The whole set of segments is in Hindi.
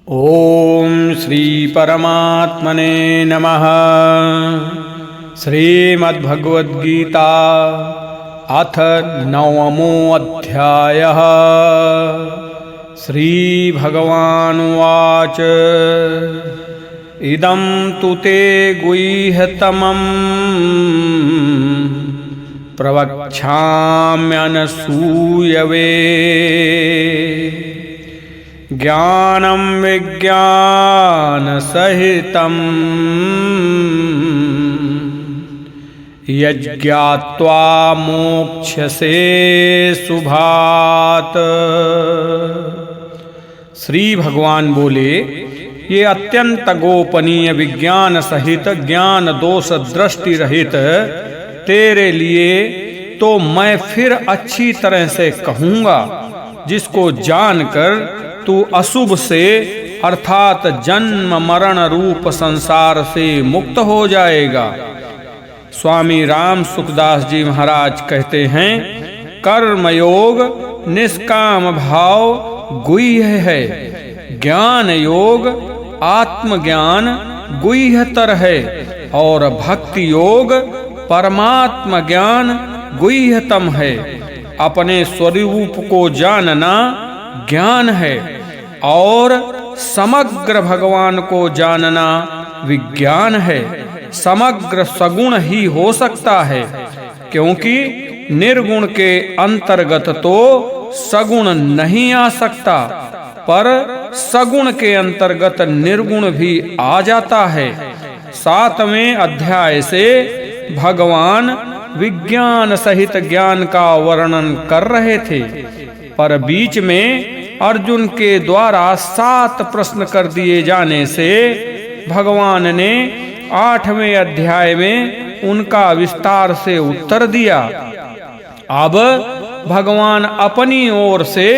ओम श्री परमात्मने नमः। श्रीमद्भगवद्गीता अथ नवमो अध्यायः। श्रीभगवानुवाच इदं तु ते गुह्यतमं प्रवक्ष्याम्यनसूयवे ज्ञानं विज्ञानसहितं यज्ञात्वा मोक्ष्यसे शुभात्। श्री भगवान बोले, ये अत्यंत गोपनीय विज्ञान सहित ज्ञान दोष दृष्टि रहित तेरे लिए तो मैं फिर अच्छी तरह से कहूँगा, जिसको जानकर तू अशुभ से अर्थात जन्म मरण रूप संसार से मुक्त हो जाएगा। स्वामी राम सुखदास जी महाराज कहते हैं, कर्मयोग निष्काम भाव गुह्य है, ज्ञान योग आत्मज्ञान गुह्यतर है और भक्ति योग परमात्म ज्ञान गुह्यतम है। अपने स्वरूप को जानना ज्ञान है और समग्र भगवान को जानना विज्ञान है। समग्र सगुण ही हो सकता है, क्योंकि निर्गुण के अंतर्गत तो सगुण नहीं आ सकता, पर सगुण के अंतर्गत निर्गुण भी आ जाता है। 7वें अध्याय से भगवान विज्ञान सहित ज्ञान का वर्णन कर रहे थे, पर बीच में अर्जुन के द्वारा 7 प्रश्न कर दिए जाने से भगवान ने 8वें अध्याय में उनका विस्तार से उत्तर दिया। अब भगवान अपनी ओर से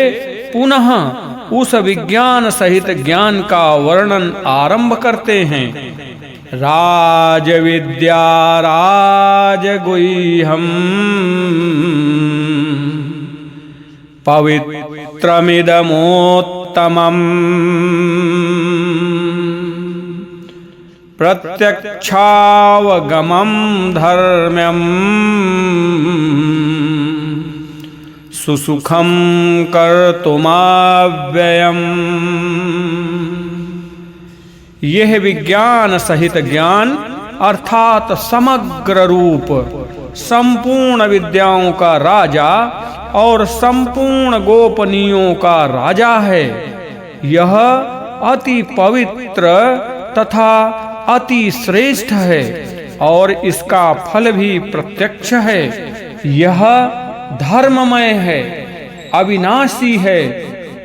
पुनः उस विज्ञान सहित ज्ञान का वर्णन आरंभ करते हैं। राज विद्या राजगुह्यम् पवित्रमिदमोत्तमम् प्रत्यक्षावगमं धर्म्यम् सुसुखं कर्तुमाव्ययम्। यह विज्ञान सहित ज्ञान अर्थात समग्र रूप संपूर्ण विद्याओं का राजा और संपूर्ण गोपनीयों का राजा है। यह अति पवित्र तथा अति श्रेष्ठ है और इसका फल भी प्रत्यक्ष है। यह धर्ममय है, अविनाशी है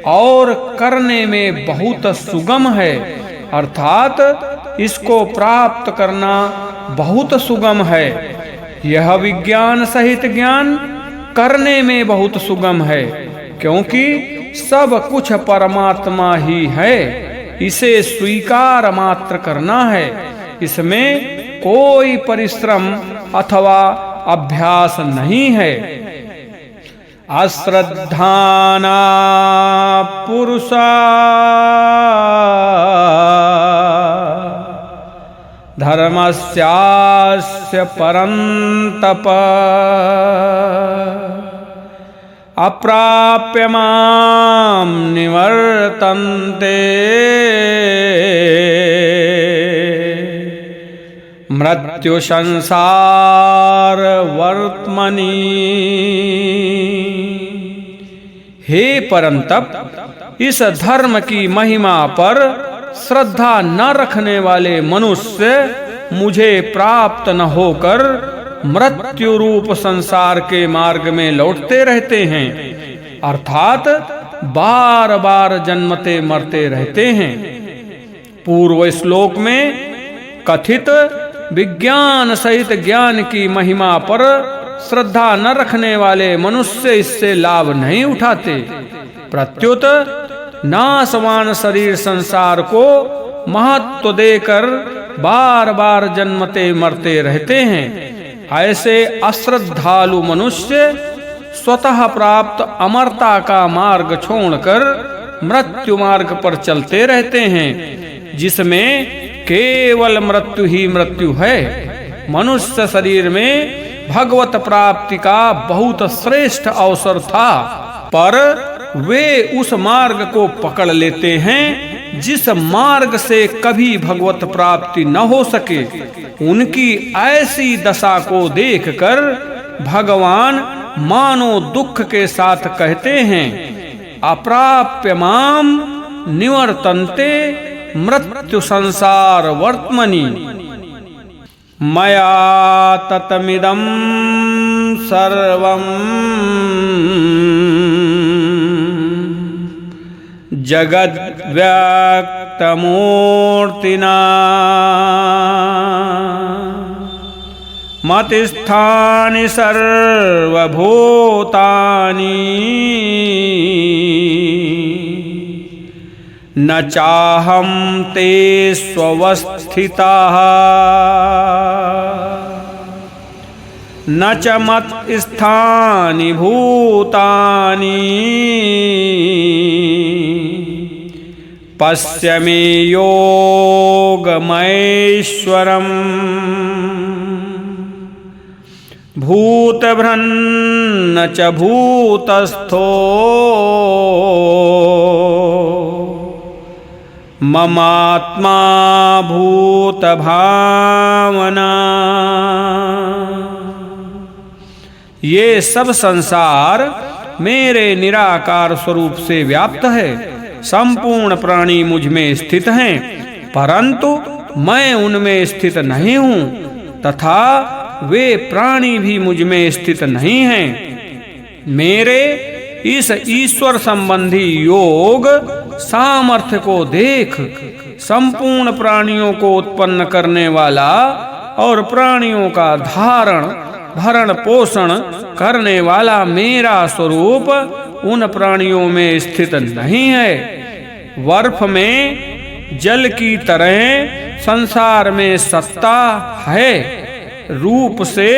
और करने में बहुत सुगम है, अर्थात इसको प्राप्त करना बहुत सुगम है। यह विज्ञान सहित ज्ञान करने में बहुत सुगम है, क्योंकि सब कुछ परमात्मा ही है। इसे स्वीकार मात्र करना है, इसमें कोई परिश्रम अथवा अभ्यास नहीं है। अश्रद्धाना पुरुषा धर्मस्यास्य परन्तप अप्राप्य मां निवर्तन्ते मृत्यु संसार वर्त्मनि। हे परंतप, इस धर्म की महिमा पर श्रद्धा न रखने वाले मनुष्य मुझे प्राप्त न होकर मृत्यु रूप संसार के मार्ग में लौटते रहते हैं, अर्थात बार बार जन्मते मरते रहते हैं। पूर्व श्लोक में कथित विज्ञान सहित ज्ञान की महिमा पर श्रद्धा न रखने वाले मनुष्य इससे लाभ नहीं उठाते, प्रत्युत नाशवान शरीर संसार को महत्व देकर बार बार जन्मते मरते रहते हैं। ऐसे अश्रद्धालु मनुष्य स्वतः प्राप्त अमरता का मार्ग छोड़कर मृत्यु मार्ग पर चलते रहते हैं, जिसमें केवल मृत्यु ही मृत्यु है। मनुष्य शरीर में भगवत प्राप्ति का बहुत श्रेष्ठ अवसर था, पर वे उस मार्ग को पकड़ लेते हैं जिस मार्ग से कभी भगवत प्राप्ति न हो सके। उनकी ऐसी दशा को देखकर भगवान मानो दुख के साथ कहते हैं, अप्राप्य माम निवर्तन्ते मृत्यु संसार वर्त्मनि। मया ततमिदं सर्वं जगद्व्यक्तमूर्तिना मतिस्थानि सर्वभूतानि न चाहं ते स्वस्थिताः न च मत्स्थानि भूतानि पश्य मे योगमैश्वरम् भूतभृन्न च भूतस्थो ममात्मा भूतभावना। ये सब संसार मेरे निराकार स्वरूप से व्याप्त है। संपूर्ण प्राणी मुझ में स्थित हैं, परंतु मैं उनमें स्थित नहीं हूँ, तथा वे प्राणी भी मुझ में स्थित नहीं हैं। मेरे इस ईश्वर संबंधी योग सामर्थ्य को देख संपूर्ण प्राणियों को उत्पन्न करने वाला और प्राणियों का धारण भरण पोषण करने वाला मेरा स्वरूप उन प्राणियों में स्थित नहीं है। बर्फ में जल की तरह संसार में सत्ता है। रूप से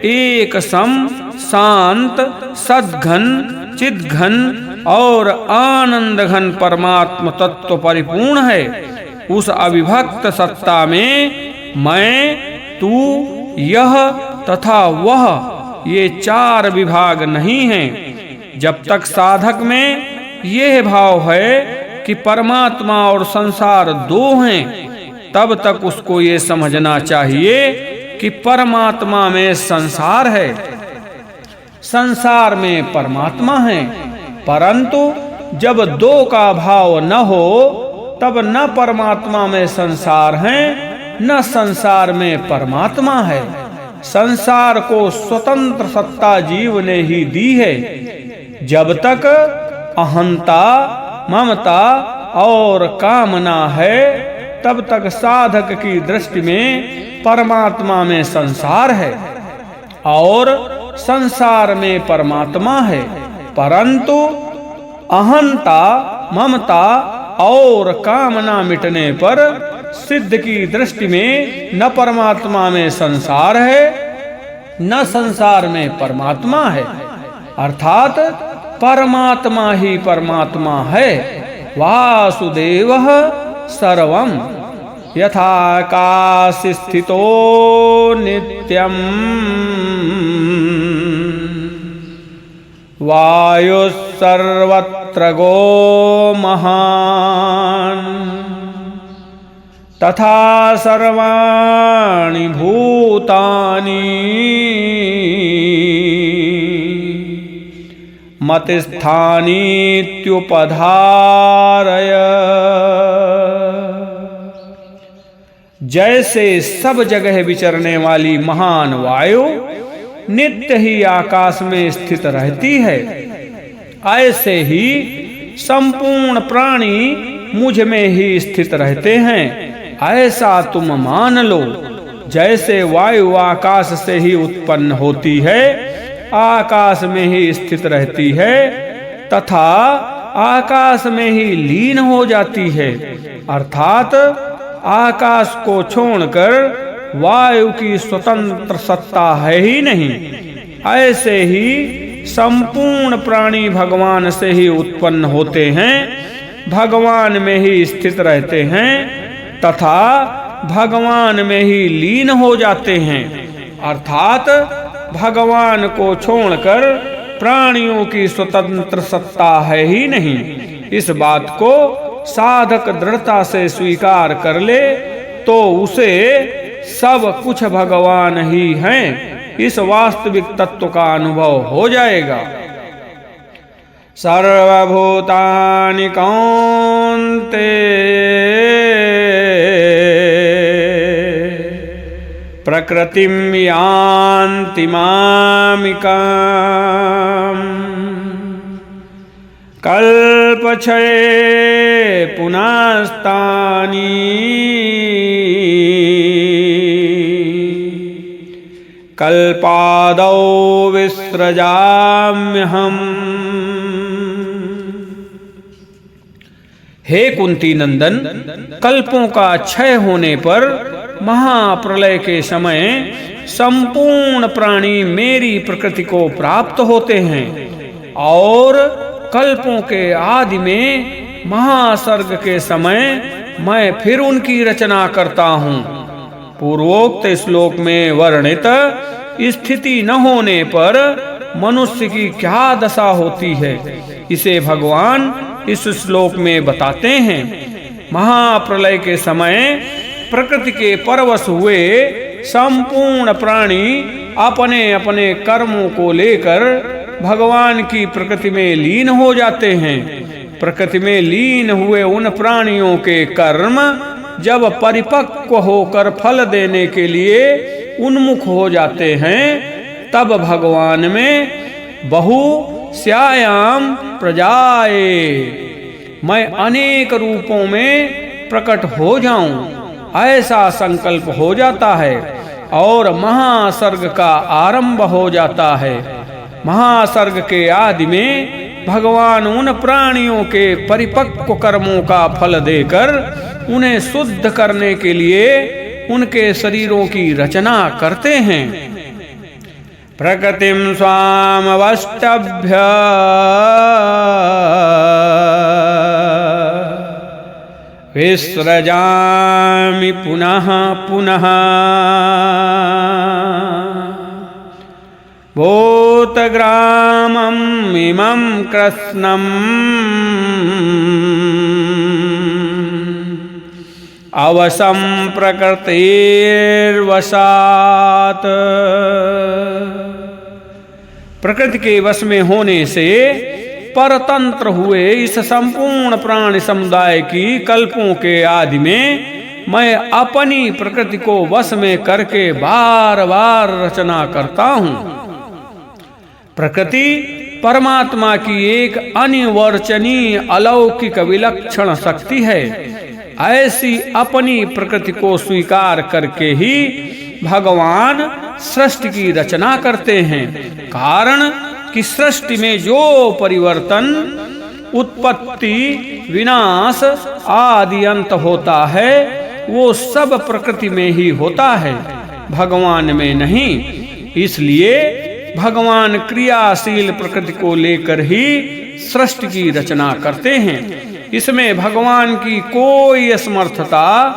एक सम शांत सद्घन चिद्घन और आनंद घन परमात्म तत्व परिपूर्ण है। उस अविभक्त सत्ता में मैं, तू, यह तथा वह ये चार विभाग नहीं हैं। जब तक साधक में यह भाव है कि परमात्मा और संसार दो हैं, तब तक उसको ये समझना चाहिए कि परमात्मा में संसार है, संसार में परमात्मा है। परंतु जब दो का भाव न हो, तब न परमात्मा में संसार है न संसार में परमात्मा है। संसार को स्वतंत्र सत्ता जीव ने ही दी है। जब तक अहंता ममता और कामना है, तब तक साधक की दृष्टि में परमात्मा में संसार है और संसार में परमात्मा है। परंतु अहंता ममता और कामना मिटने पर सिद्ध की दृष्टि में न परमात्मा में संसार है न संसार में परमात्मा है, अर्थात परमात्मा ही परमात्मा है। वासुदेवः सर्वं यथाकाशे स्थितो नित्यम् वायुः सर्वत्र गो महान् तथा सर्वाणि भूतानि मतिस्थानीत्युपधारय। जैसे सब जगह विचरने वाली महान वायु नित्य ही आकाश में स्थित रहती है, ऐसे ही संपूर्ण प्राणी मुझ में ही स्थित रहते हैं। ऐसा तुम मान लो। जैसे वायु आकाश से ही उत्पन्न होती है, आकाश में ही स्थित रहती है तथा आकाश में ही लीन हो जाती है, अर्थात आकाश को छोड़कर वायु की स्वतंत्र सत्ता है ही नहीं। ऐसे ही संपूर्ण प्राणी भगवान से ही उत्पन्न होते हैं भगवान में ही स्थित रहते हैं तथा भगवान में ही लीन हो जाते हैं, अर्थात भगवान को छोड़कर प्राणियों की स्वतंत्र सत्ता है ही नहीं। इस बात को साधक दृढ़ता से स्वीकार कर ले तो उसे सब कुछ भगवान ही हैं, इस वास्तविक तत्व का अनुभव हो जाएगा। सर्वभूतानि कौन्तेय प्रकृतिं यान्ति मामिकाम् कल्पक्षये पुनस्तानि कल्पादौ विसृजाम्यहम्। हे कुंती नंदन, कल्पों का क्षय होने पर महाप्रलय के समय संपूर्ण प्राणी मेरी प्रकृति को प्राप्त होते हैं और कल्पों के आदि में महासर्ग के समय मैं फिर उनकी रचना करता हूँ। पूर्वोक्त श्लोक में वर्णित स्थिति न होने पर मनुष्य की क्या दशा होती है, इसे भगवान इस श्लोक में बताते हैं। महाप्रलय के समय प्रकृति के परवश हुए संपूर्ण प्राणी अपने अपने कर्मों को लेकर भगवान की प्रकृति में लीन हो जाते हैं। प्रकृति में लीन हुए उन प्राणियों के कर्म जब परिपक्व होकर फल देने के लिए उन्मुख हो जाते हैं, तब भगवान में बहु स्यायाम प्रजाए, मैं अनेक रूपों में प्रकट हो जाऊं, ऐसा संकल्प हो जाता है और महासर्ग का आरंभ हो जाता है। महासर्ग के आदि में भगवान उन प्राणियों के परिपक्व कर्मों का फल देकर उन्हें शुद्ध करने के लिए उनके शरीरों की रचना करते हैं। प्रकृतिं स्वामवष्टभ्य विसृजामि पुनः पुनः भूतग्रामम् इमं कृत्स्नम् अवसं प्रकृतिर्वशात्। प्रकृति के वश में होने से परतंत्र हुए इस संपूर्ण प्राणी समुदाय की कल्पों के आदि में मैं अपनी प्रकृति को वश में करके बार बार रचना करता हूँ। प्रकृति परमात्मा की एक अनिर्वचनीय अलौकिक विलक्षण शक्ति है। ऐसी अपनी प्रकृति को स्वीकार करके ही भगवान सृष्टि की रचना करते हैं। कारण कि सृष्टि में जो परिवर्तन, उत्पत्ति, विनाश आदि अंत होता है वो सब प्रकृति में ही होता है, भगवान में नहीं। इसलिए भगवान क्रियाशील प्रकृति को लेकर ही सृष्टि की रचना करते हैं। इसमें भगवान की कोई असमर्थता,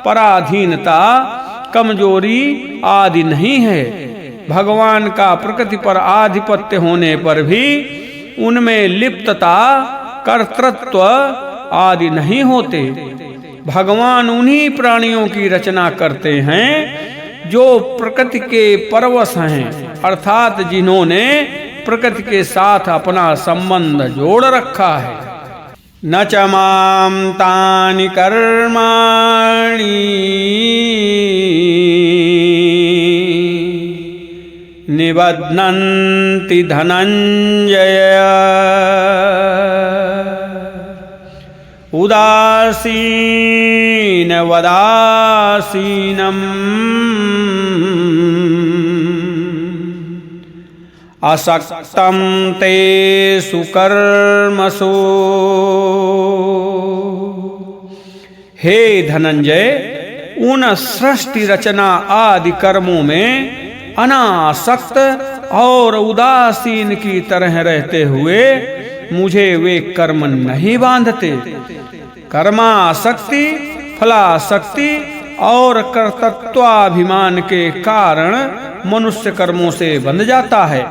पराधीनता, कमजोरी आदि नहीं है। भगवान का प्रकृति पर आधिपत्य होने पर भी उनमें लिप्तता, कर्तृत्व आदि नहीं होते। भगवान उन्हीं प्राणियों की रचना करते हैं जो प्रकृति के परवश हैं, अर्थात जिन्होंने प्रकृति के साथ अपना संबंध जोड़ रखा है। न च मां तानि कर्माणि निबध्नन्ति धनंजय उदासीन वदासीनम् असक्तं तेषु कर्मसु। हे धनंजय, उन सृष्टि रचना आदि कर्मों में अनासक्त और उदासीन की तरह रहते हुए मुझे वे कर्म नहीं बांधते। कर्मासक्ति, फलासक्ति और कर्तृत्वाभिमान के कारण मनुष्य कर्मों से बंध जाता है,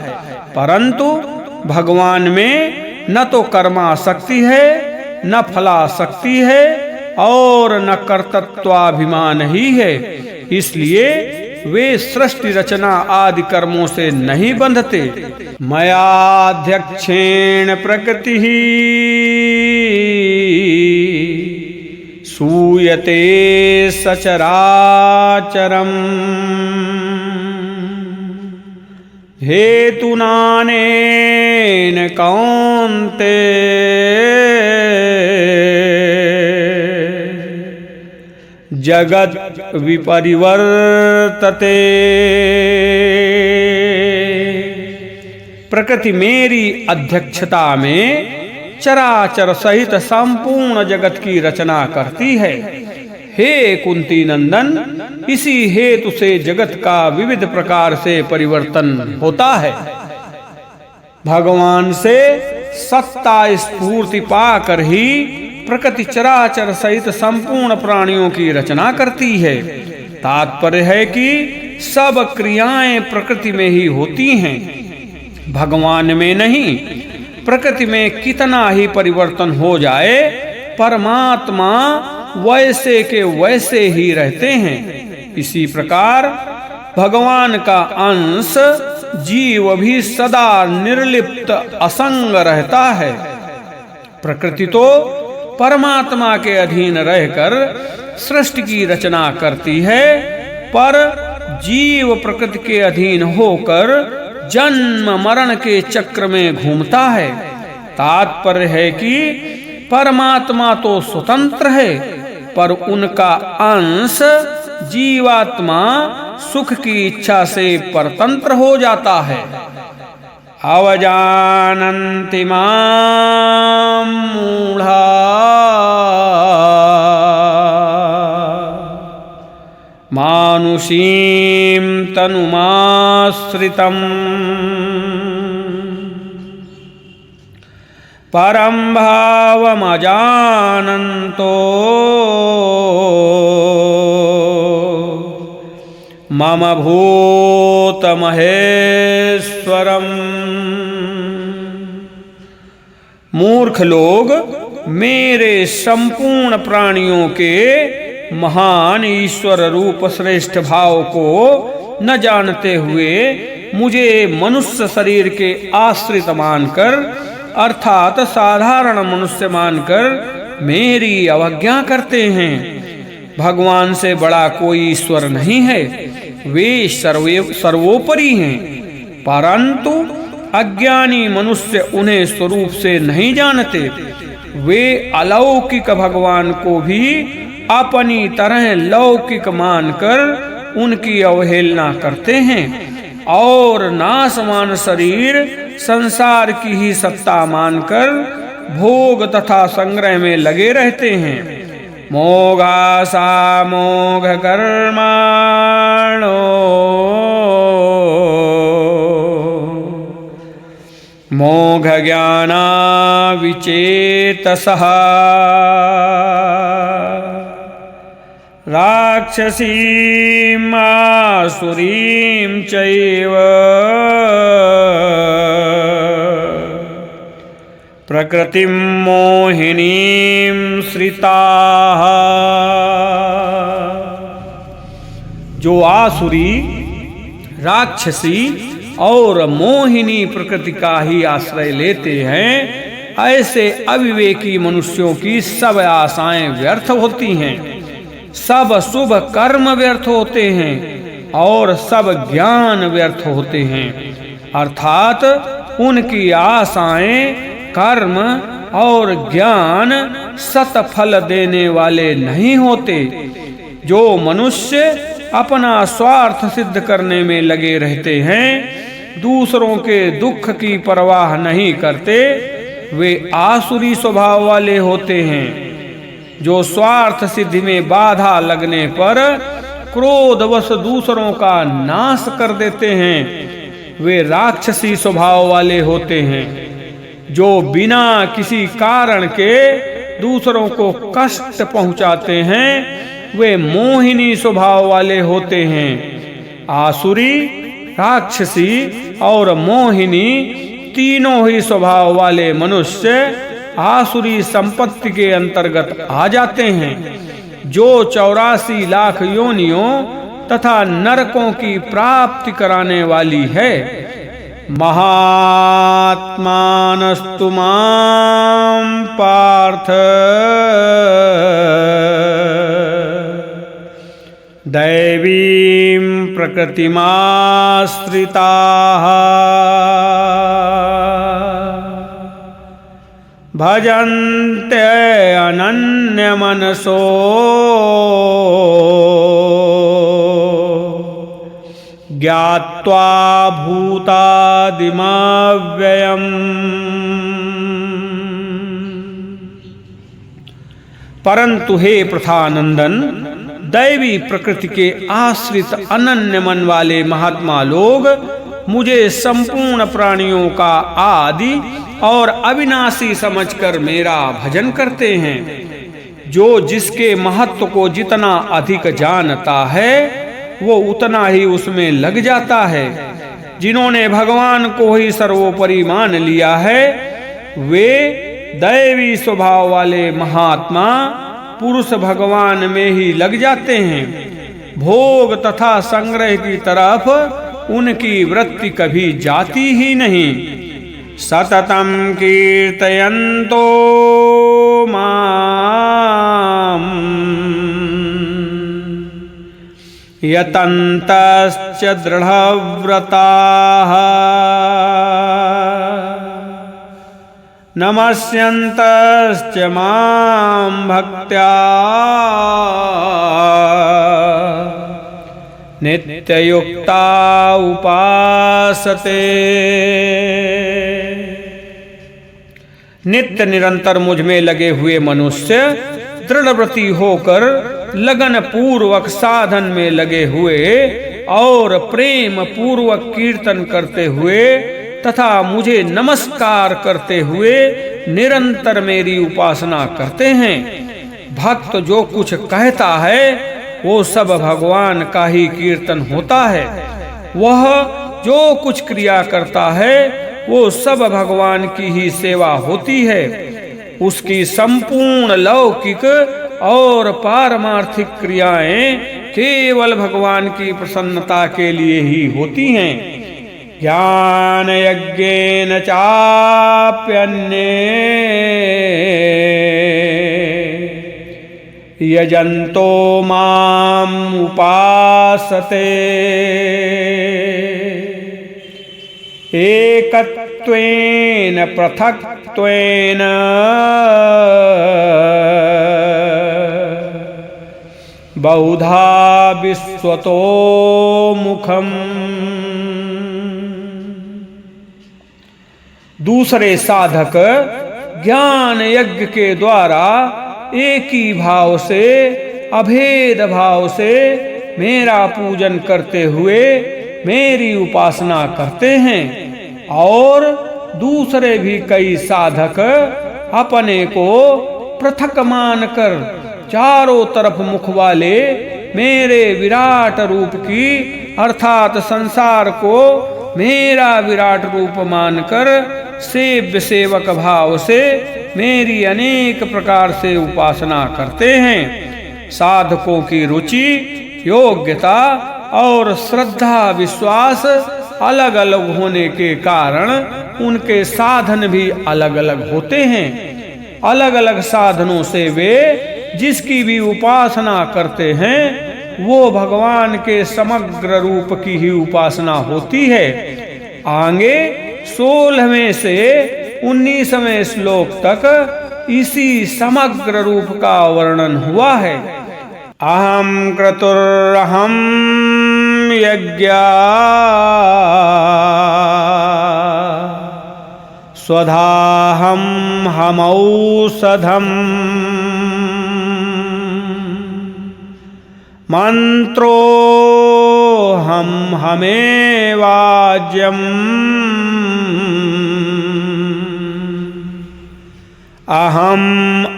परंतु भगवान में न तो कर्मासक्ति है, न फलासक्ति है और न कर्तृत्वाभिमान ही है। इसलिए वे सृष्टि रचना आदि कर्मों से नहीं बंधते। मयाध्यक्षेण प्रकृति सूयते सचराचरम् हेतुनानेन कौन्तेय जगत् विपरिवर्तते। प्रकृति मेरी अध्यक्षता में चराचर सहित संपूर्ण जगत की रचना करती है। हे कुंती नंदन, इसी हेतु से जगत का विविध प्रकार से परिवर्तन होता है। भगवान से सत्ता स्फूर्ति पाकर ही प्रकृति चराचर सहित संपूर्ण प्राणियों की रचना करती है। तात्पर्य है कि सब क्रियाएं प्रकृति में ही होती हैं, भगवान में नहीं। प्रकृति में कितना ही परिवर्तन हो जाए, परमात्मा वैसे के वैसे ही रहते हैं। इसी प्रकार भगवान का अंश जीव भी सदा निर्लिप्त असंग रहता है। प्रकृति तो परमात्मा के अधीन रहकर सृष्टि की रचना करती है, पर जीव प्रकृति के अधीन होकर जन्म मरण के चक्र में घूमता है। तात्पर्य है कि परमात्मा तो स्वतंत्र है, पर उनका अंश जीवात्मा सुख की इच्छा से परतंत्र हो जाता है। अवजानन्ति मां मूढ़ा मानुषीं तनुमाश्रितम् परं भावमजानन्तो मम भूतमहेश्वरम्। मूर्ख लोग मेरे संपूर्ण प्राणियों के महान ईश्वर रूप श्रेष्ठ भाव को न जानते हुए मुझे मनुष्य शरीर के आश्रित मानकर, अर्थात साधारण मनुष्य मानकर मेरी अवज्ञा करते हैं। भगवान से बड़ा कोई ईश्वर नहीं है, वे सर्वोपरि हैं, परंतु अज्ञानी मनुष्य उन्हें स्वरूप से नहीं जानते। वे अलौकिक भगवान को भी अपनी तरह लौकिक मानकर उनकी अवहेलना करते हैं और नाशवान शरीर संसार की ही सत्ता मानकर भोग तथा संग्रह में लगे रहते हैं। मोघासा मोघ कर्माणो मोघ ज्ञाना विचेतसः राक्षसीम् आसुरीं चैव प्रकृतिं मोहिनीं श्रिताः। जो आसुरी, राक्षसी और मोहिनी प्रकृति का ही आश्रय लेते हैं, ऐसे अविवेकी मनुष्यों की सब आशाएं व्यर्थ होती हैं, सब शुभ कर्म व्यर्थ होते हैं और सब ज्ञान व्यर्थ होते हैं। अर्थात उनकी आशाएं, कर्म और ज्ञान सतफल देने वाले नहीं होते। जो मनुष्य अपना स्वार्थ सिद्ध करने में लगे रहते हैं, दूसरों के दुख की परवाह नहीं करते, वे आसुरी स्वभाव वाले होते हैं। जो स्वार्थ सिद्धि में बाधा लगने पर क्रोधवश दूसरों का नाश कर देते हैं, वे राक्षसी स्वभाव वाले होते हैं। जो बिना किसी कारण के दूसरों को कष्ट पहुंचाते हैं वे मोहिनी स्वभाव वाले होते हैं। आसुरी, राक्षसी और मोहिनी तीनों ही स्वभाव वाले मनुष्य आसुरी संपत्ति के अंतर्गत आ जाते हैं, जो 84 लाख योनियों तथा नरकों की प्राप्ति कराने वाली है। महात्मानस्तु मां पार्थ दैवीं प्रकृतिमाश्रिताः भजन्ते अनन्यमनसो ज्ञात्वा भूतादिमव्ययम्। परंतु हे प्रथानंदन, दैवी प्रकृति के आश्रित अनन्य मन वाले महात्मा लोग मुझे संपूर्ण प्राणियों का आदि और अविनाशी समझकर मेरा भजन करते हैं। जो जिसके महत्व को जितना अधिक जानता है वो उतना ही उसमें लग जाता है। जिन्होंने भगवान को ही सर्वोपरि मान लिया है वे दैवी स्वभाव वाले महात्मा पुरुष भगवान में ही लग जाते हैं। भोग तथा संग्रह की तरफ उनकी वृत्ति कभी जाती ही नहीं। सततम कीर्तयन्तो माम् यतन्तश्च दृढव्रताः नमस्यन्तश्च मां भक्त्या नित्ययुक्ता उपासते। नित्य निरंतर मुझ में लगे हुए मनुष्य दृढ़व्रती होकर लगन पूर्वक साधन में लगे हुए और प्रेम पूर्वक कीर्तन करते हुए तथा मुझे नमस्कार करते हुए निरंतर मेरी उपासना करते हैं। भक्त जो कुछ कहता है वो सब भगवान का ही कीर्तन होता है। वह जो कुछ क्रिया करता है वो सब भगवान की ही सेवा होती है। उसकी संपूर्ण लौकिक और पारमार्थिक क्रियाएं केवल भगवान की प्रसन्नता के लिए ही होती हैं। ज्ञान यज्ञेन चाप्यन्ये यजन्तो माम् उपासते एकत्वेन पृथक्त्वेन बहुधा विश्वतो मुखम्। दूसरे साधक ज्ञान यज्ञ के द्वारा एक ही भाव से अभेद भाव से मेरा पूजन करते हुए मेरी उपासना करते हैं और दूसरे भी कई साधक अपने को पृथक मानकर चारों तरफ मुख वाले मेरे विराट रूप की अर्थात संसार को मेरा विराट रूप मानकर सेव्य सेवक भाव से मेरी अनेक प्रकार से उपासना करते हैं। साधकों की रुचि, योग्यता और श्रद्धा विश्वास अलग अलग होने के कारण उनके साधन भी अलग अलग होते हैं। अलग अलग साधनों से वे जिसकी भी उपासना करते हैं वो भगवान के समग्र रूप की ही उपासना होती है। आगे 16वें से 19वें श्लोक तक इसी समग्र रूप का वर्णन हुआ है। अहम क्रतुर्हम यज्ञा स्वधाहम हमौषधम मंत्रो हम हमेवाज्यम अहम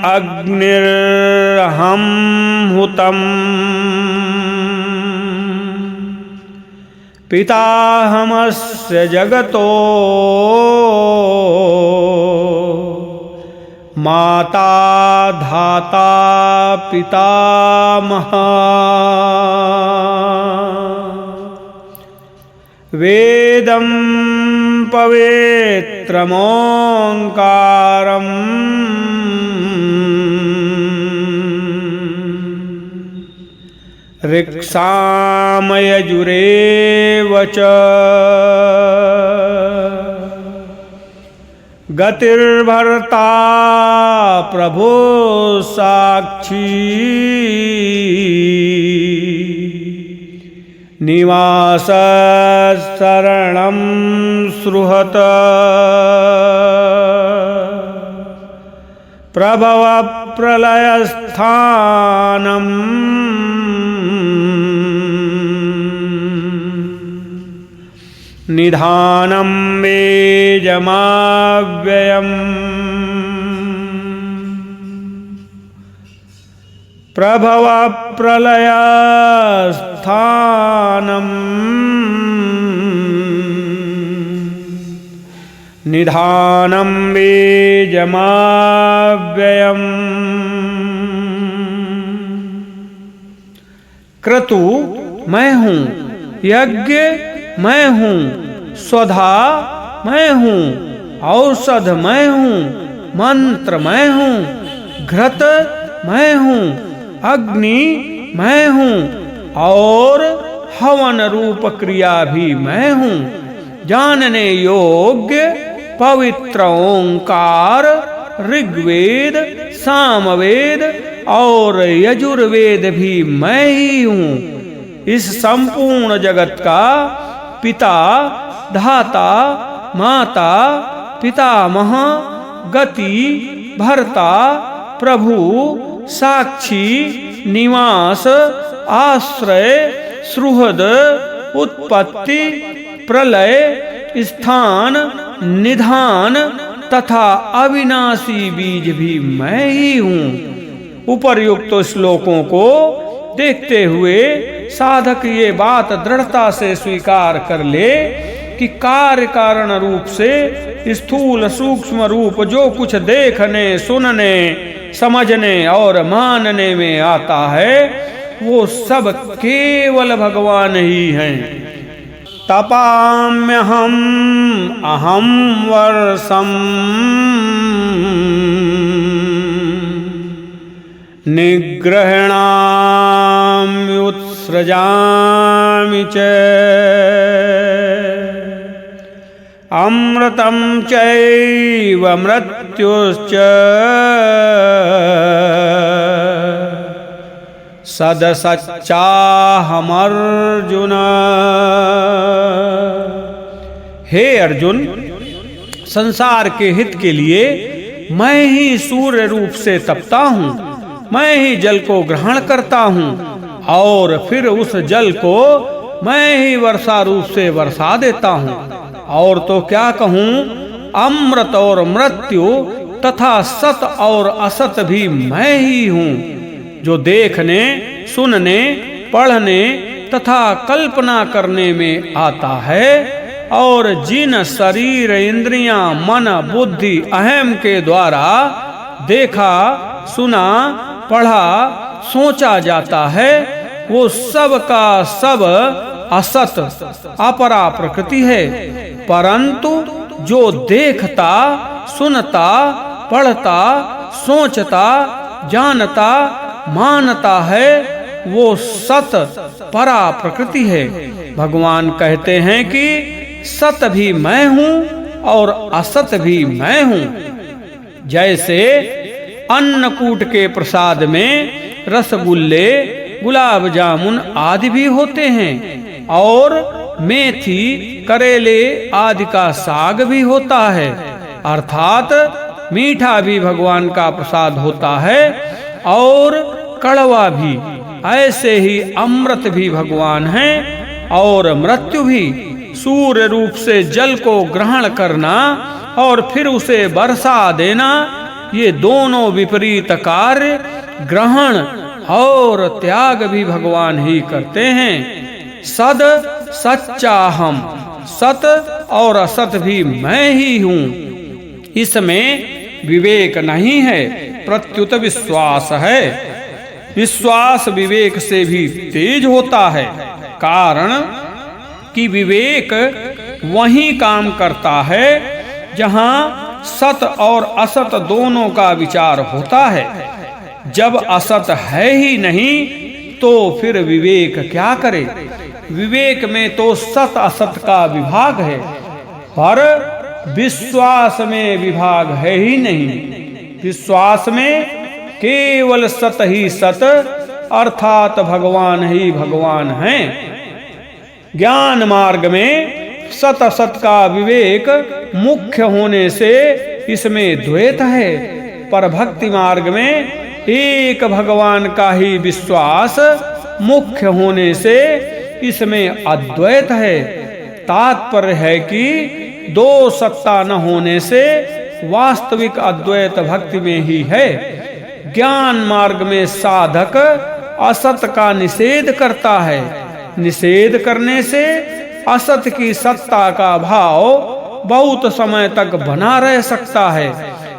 अग्निर्हम हुतम पिताहमस्य जगतो माता धाता पितामहः वेदं पवित्रमोङ्कारम् ऋक्सामयजुरेव च गतिर्भर्ता प्रभो साक्षी निवास शरणं सुहृत प्रभव प्रलयस्थानम् निधानं वेजमाव्ययम् प्रभव प्रलयस्थानम् निधानं वेजमाव्ययम् क्रतु मैं हूँ, यज्ञ मैं हूँ, स्वधा मैं हूँ, औषध मैं हूँ, मंत्र मैं हूँ, घृत मैं हूँ, अग्नि मैं हूँ और हवन रूप क्रिया भी मैं हूँ। जानने योग्य पवित्र ओंकार ऋग्वेद सामवेद और यजुर्वेद भी मैं ही हूँ। इस संपूर्ण जगत का पिता धाता माता पितामह गति भर्ता प्रभु साक्षी निवास आश्रय सुहृद उत्पत्ति प्रलय स्थान निधान तथा अविनाशी बीज भी मैं ही हूँ। उपर्युक्त श्लोकों को देखते हुए साधक ये बात दृढ़ता से स्वीकार कर ले कि कार्य कारण रूप से स्थूल सूक्ष्म रूप जो कुछ देखने सुनने समझने और मानने में आता है वो सब केवल भगवान ही हैं। तपाम्यहम अहम वर्षम निग्रहणाम्युत्सृजामि च अमृतं चैव मृत्युश्च सदसच्चाहमर्जुन। हे अर्जुन, संसार के हित के लिए मैं ही सूर्य रूप से तपता हूँ, मैं ही जल को ग्रहण करता हूँ और फिर उस जल को मैं ही वर्षा रूप से वर्षा देता हूँ। और तो क्या कहूँ, अमृत और मृत्यु तथा सत और असत भी मैं ही हूँ। जो देखने सुनने पढ़ने तथा कल्पना करने में आता है और जिन शरीर इंद्रियां मन बुद्धि अहम के द्वारा देखा सुना पढ़ा सोचा जाता है वो सब का सब असत अपरा प्रकृति है। परंतु जो देखता सुनता पढ़ता सोचता जानता मानता है वो सत परा प्रकृति है। भगवान कहते हैं कि सत भी मैं हूँ और असत भी मैं हूँ। जैसे अन्नकूट के प्रसाद में रसगुल्ले गुलाब जामुन आदि भी होते हैं और मेथी करेले आदि का साग भी होता है, अर्थात मीठा भी भगवान का प्रसाद होता है और कड़वा भी। ऐसे ही अमृत भी भगवान है और मृत्यु भी। सूर्य रूप से जल को ग्रहण करना और फिर उसे बरसा देना ये दोनों विपरीत कार्य ग्रहण और त्याग भी भगवान ही करते हैं। सद सच्चा हम, सत और असत भी मैं ही हूँ, इसमें विवेक नहीं है, प्रत्युत विश्वास है। विश्वास विवेक से भी तेज होता है, कारण कि विवेक वही काम करता है जहाँ सत और असत दोनों का विचार होता है। जब असत है ही नहीं तो फिर विवेक क्या करे। विवेक में तो सत असत का विभाग है, पर विश्वास में विभाग है ही नहीं। विश्वास में केवल सत ही सत अर्थात भगवान ही भगवान हैं। ज्ञान मार्ग में सत असत का विवेक मुख्य होने से इसमें द्वैत है, पर भक्ति मार्ग में एक भगवान का ही विश्वास मुख्य होने से इसमें अद्वैत है। तात्पर्य है कि दो सत्ता न होने से वास्तविक अद्वैत भक्ति में ही है। ज्ञान मार्ग में साधक असत का निषेध करता है, निषेध करने से असत की सत्ता का भाव बहुत समय तक बना रह सकता है।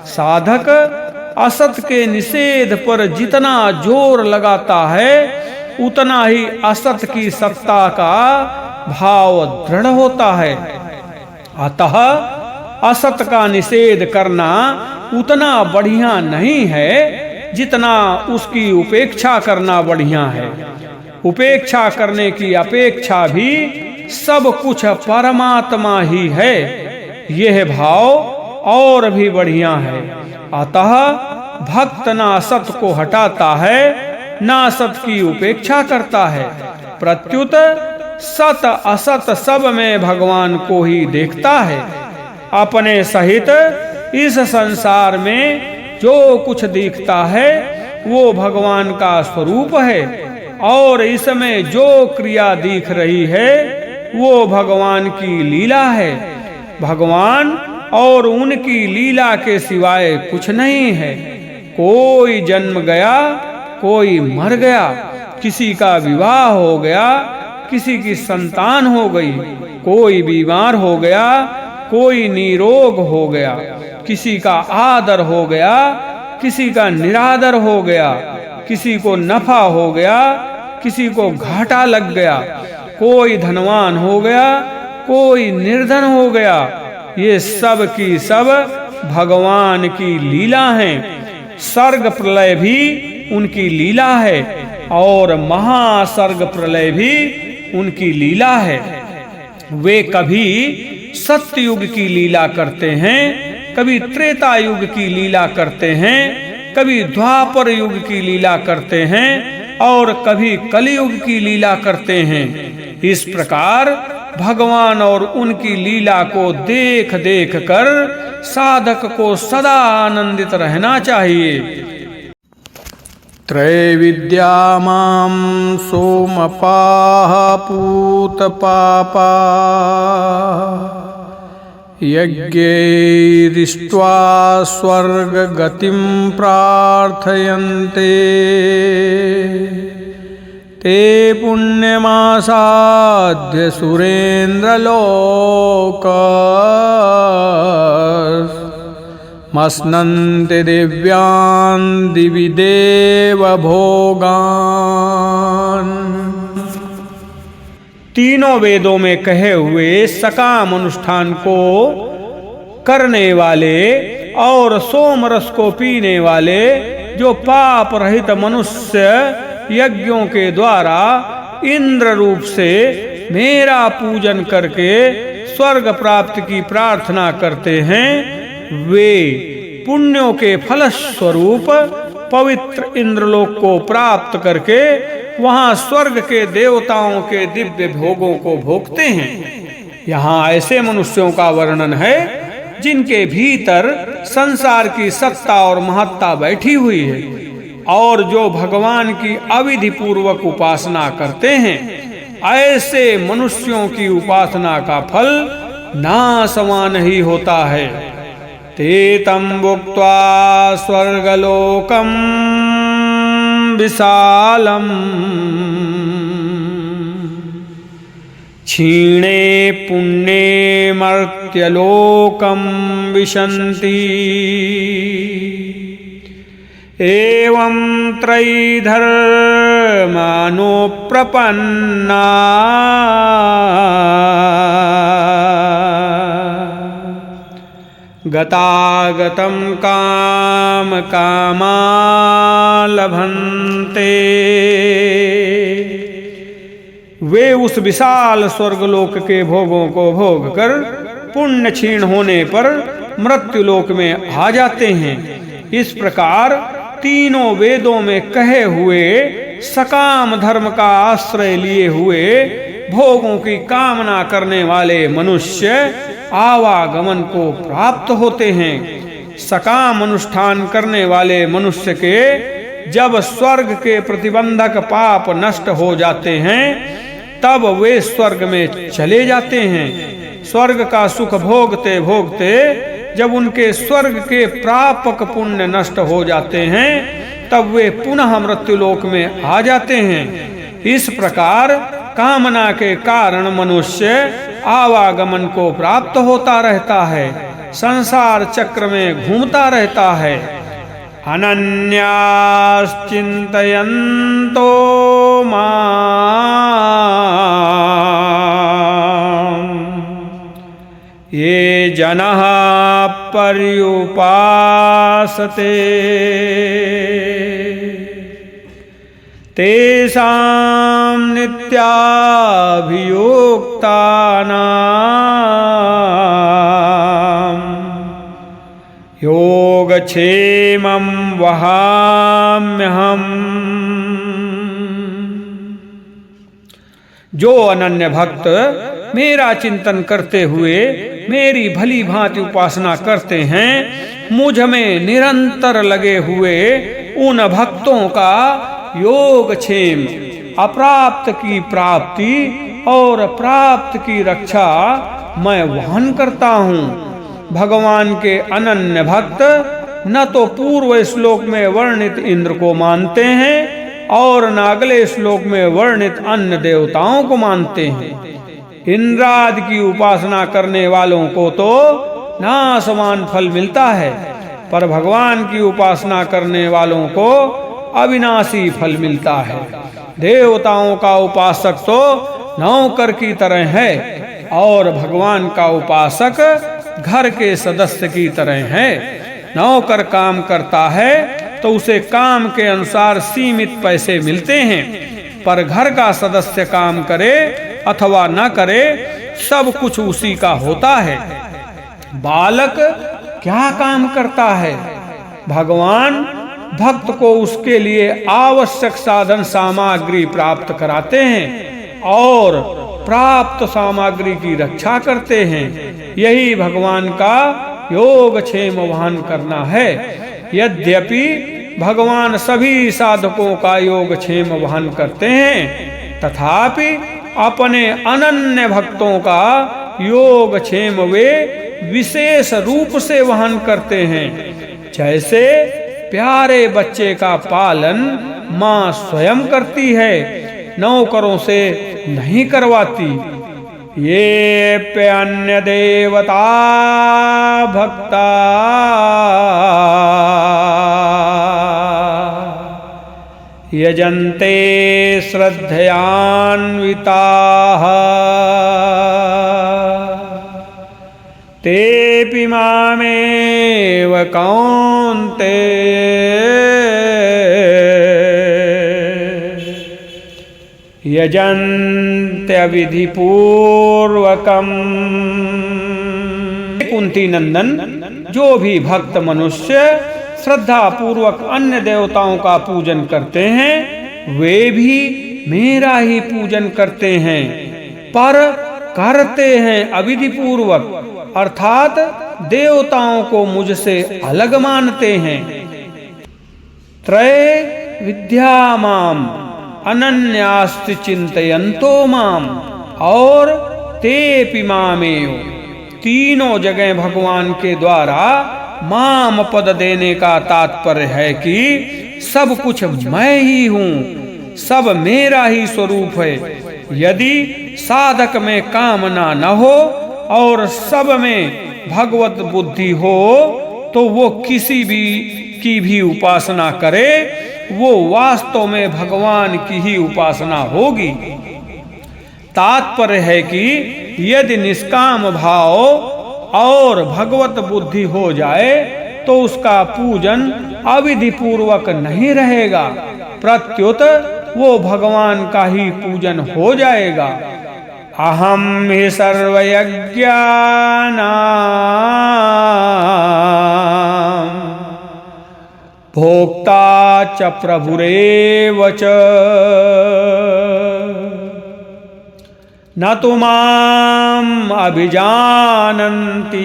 साधक असत के निषेध पर जितना जोर लगाता है उतना ही असत की सत्ता का भाव दृढ़ होता है। अतः असत का निषेध करना उतना बढ़िया नहीं है जितना उसकी उपेक्षा करना बढ़िया है। उपेक्षा करने की अपेक्षा भी सब कुछ परमात्मा ही है, यह भाव और भी बढ़िया है। अतः भक्त ना सत को हटाता है ना सत की उपेक्षा करता है, प्रत्युत सत असत सब में भगवान को ही देखता है। अपने सहित इस संसार में जो कुछ दिखता है वो भगवान का स्वरूप है, और इसमें जो क्रिया दिख रही है वो भगवान की लीला है। भगवान और उनकी लीला के सिवाय कुछ नहीं है। कोई जन्म गया, कोई मर गया, किसी का विवाह हो गया, किसी की संतान हो गई, कोई बीमार हो गया, कोई निरोग हो गया, किसी का आदर हो गया, किसी का निरादर हो गया, किसी को नफा हो गया, किसी को घाटा लग गया, कोई धनवान हो गया, कोई निर्धन हो गया। ये सब की सब भगवान की लीला है। सर्ग प्रलय भी उनकी लीला है और महासर्ग प्रलय भी उनकी लीला है। वे कभी सत्ययुग की लीला करते हैं, कभी त्रेता युग की लीला करते हैं, कभी द्वापर युग की लीला करते हैं और कभी कलियुग की लीला करते हैं। इस प्रकार भगवान और उनकी लीला को देख देख कर साधक को सदा आनंदित रहना चाहिए। त्रैविद्या मां सोमपाः पूतपापा यज्ञैरिष्ट्वा स्वर्गगतिं प्रार्थयन्ते ते पुण्यमासाद्य सुरेन्द्रलोकमश्नन्ति दिव्यान् दिवि देवभोगान्। तीनों वेदों में कहे हुए सकाम अनुष्ठान को करने वाले और सोमरस को पीने वाले जो पाप रहित मनुष्य यज्ञों के द्वारा इंद्र रूप से मेरा पूजन करके स्वर्ग प्राप्ति की प्रार्थना करते हैं, वे पुण्यों के फलस्वरूप पवित्र इंद्रलोक को प्राप्त करके वहां स्वर्ग के देवताओं के दिव्य भोगों को भोगते हैं। यहाँ ऐसे मनुष्यों का वर्णन है जिनके भीतर संसार की सत्ता और महत्ता बैठी हुई है और जो भगवान की अविधि पूर्वक उपासना करते हैं। ऐसे मनुष्यों की उपासना का फल नासमान ही होता है। ते तं भुक्त्वा स्वर्गलोकं विशालम् क्षीणे पुण्ये मर्त्यलोकं विशन्ति एवं त्रैधर्मानुप्रपन्ना गतागतं काम कामा लभन्ते। वे उस विशाल स्वर्गलोक के भोगों को भोग कर पुण्य क्षीण होने पर मृत्युलोक में आ जाते हैं। इस प्रकार तीनों वेदों में कहे हुए सकाम धर्म का आश्रय लिए हुए भोगों की कामना करने वाले मनुष्य आवागमन को प्राप्त होते हैं। सकाम अनुष्ठान करने वाले मनुष्य के जब स्वर्ग के प्रतिबंधक पाप नष्ट हो जाते हैं तब वे स्वर्ग में चले जाते हैं। स्वर्ग का सुख भोगते भोगते जब उनके स्वर्ग के प्रापक पुण्य नष्ट हो जाते हैं तब वे पुनः मृत्युलोक में आ जाते हैं। इस प्रकार कामना के कारण मनुष्य आवागमन को प्राप्त होता रहता है, संसार चक्र में घूमता रहता है। अनन्याश्चिन्तयन्तो माम् ये जनः पर्युपासते तेषां नित्याभियुक्तानां योगक्षेमं वहाम्यहम्। जो अनन्य भक्त मेरा चिंतन करते हुए मेरी भली भांति उपासना करते हैं, मुझ में निरंतर लगे हुए उन भक्तों का योगक्षेम, अप्राप्त की प्राप्ति और प्राप्त की रक्षा मैं वहन करता हूँ। भगवान के अनन्य भक्त न तो पूर्व श्लोक में वर्णित इंद्र को मानते हैं और न अगले श्लोक में वर्णित अन्य देवताओं को मानते हैं। इंद्रादि की उपासना करने वालों को तो नासमान फल मिलता है, पर भगवान की उपासना करने वालों को अविनाशी फल मिलता है। देवताओं का उपासक तो नौकर की तरह है और भगवान का उपासक घर के सदस्य की तरह है। नौकर काम करता है तो उसे काम के अनुसार सीमित पैसे मिलते हैं, पर घर का सदस्य काम करे अथवा न करे सब कुछ उसी का होता है। बालक क्या काम करता है? भगवान भक्त को उसके लिए आवश्यक साधन सामग्री प्राप्त कराते हैं और प्राप्त सामग्री की रक्षा करते हैं। यही भगवान का योगक्षेम वहन करना है। यद्यपि भगवान सभी साधकों का योगक्षेम वहन करते हैं, तथापि अपने अनन्य भक्तों का योगक्षेम वे विशेष रूप से वहन करते हैं। जैसे प्यारे बच्चे का पालन माँ स्वयं करती है, नौकरों से नहीं करवाती। ये प्यन्य देवता भक्ता यजन्ते श्रद्धयान्विताः तेऽपि मामेव कौन्तेय यजन्त्यविधिपूर्वकम्। कुंती नंदन, जो भी भक्त मनुष्य श्रद्धा पूर्वक अन्य देवताओं का पूजन करते हैं, वे भी मेरा ही पूजन करते हैं, पर करते हैं अविधि पूर्वक, अर्थात देवताओं को मुझसे अलग मानते हैं। त्रय विद्या माम अनन्यास्ति चिंतयन्तो माम और तेऽपि मामेव, तीनों जगह भगवान के द्वारा माम पद देने का तात्पर्य है कि सब कुछ मैं ही हूँ, सब मेरा ही स्वरूप है। यदि साधक में कामना न हो और सब में भगवत बुद्धि हो तो वो किसी भी की भी उपासना करे, वो वास्तव में भगवान की ही उपासना होगी। तात्पर्य है कि यदि निष्काम भाव और भगवत बुद्धि हो जाए तो उसका पूजन अविधि पूर्वक नहीं रहेगा, प्रत्युत वो भगवान का ही पूजन हो जाएगा। अहम हि सर्वयज्ञानां भोक्ता च प्रभुरेव च न तु माम् अभिजानन्ति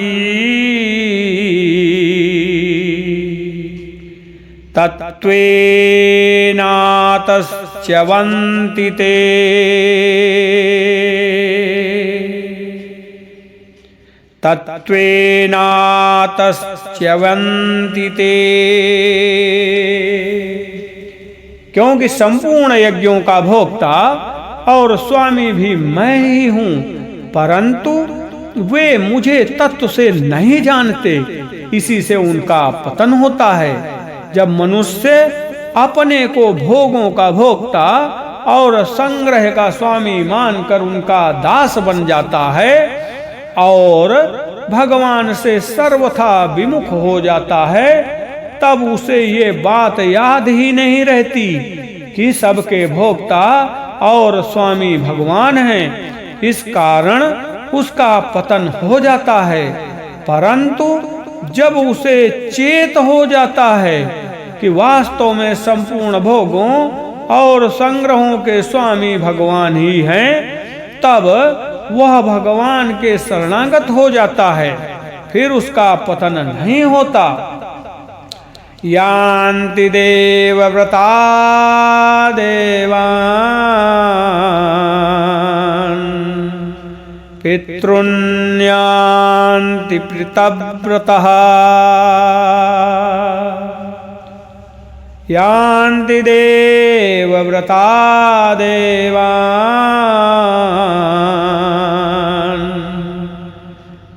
तत्त्वेनातश्च्यवन्ति ते तत्त्वेनातश्च्यवन्ति ते। क्योंकि संपूर्ण यज्ञों का भोक्ता और स्वामी भी मैं ही हूँ, परंतु वे मुझे तत्व से नहीं जानते, इसी से उनका पतन होता है। जब मनुष्य अपने को भोगों का भोक्ता और संग्रह का स्वामी मानकर उनका दास बन जाता है और भगवान से सर्वथा विमुख हो जाता है, तब उसे ये बात याद ही नहीं रहती कि सबके भोक्ता और स्वामी भगवान हैं। इस कारण उसका पतन हो जाता है। परंतु जब उसे चेत हो जाता है कि वास्तव में संपूर्ण भोगों और संग्रहों के स्वामी भगवान ही हैं, तब वह भगवान के शरणागत हो जाता है, फिर उसका पतन नहीं होता। यान्ति देवव्रता देवान् पितॄन्यान्ति पितव्रतः यान्ति देवव्रता देवान्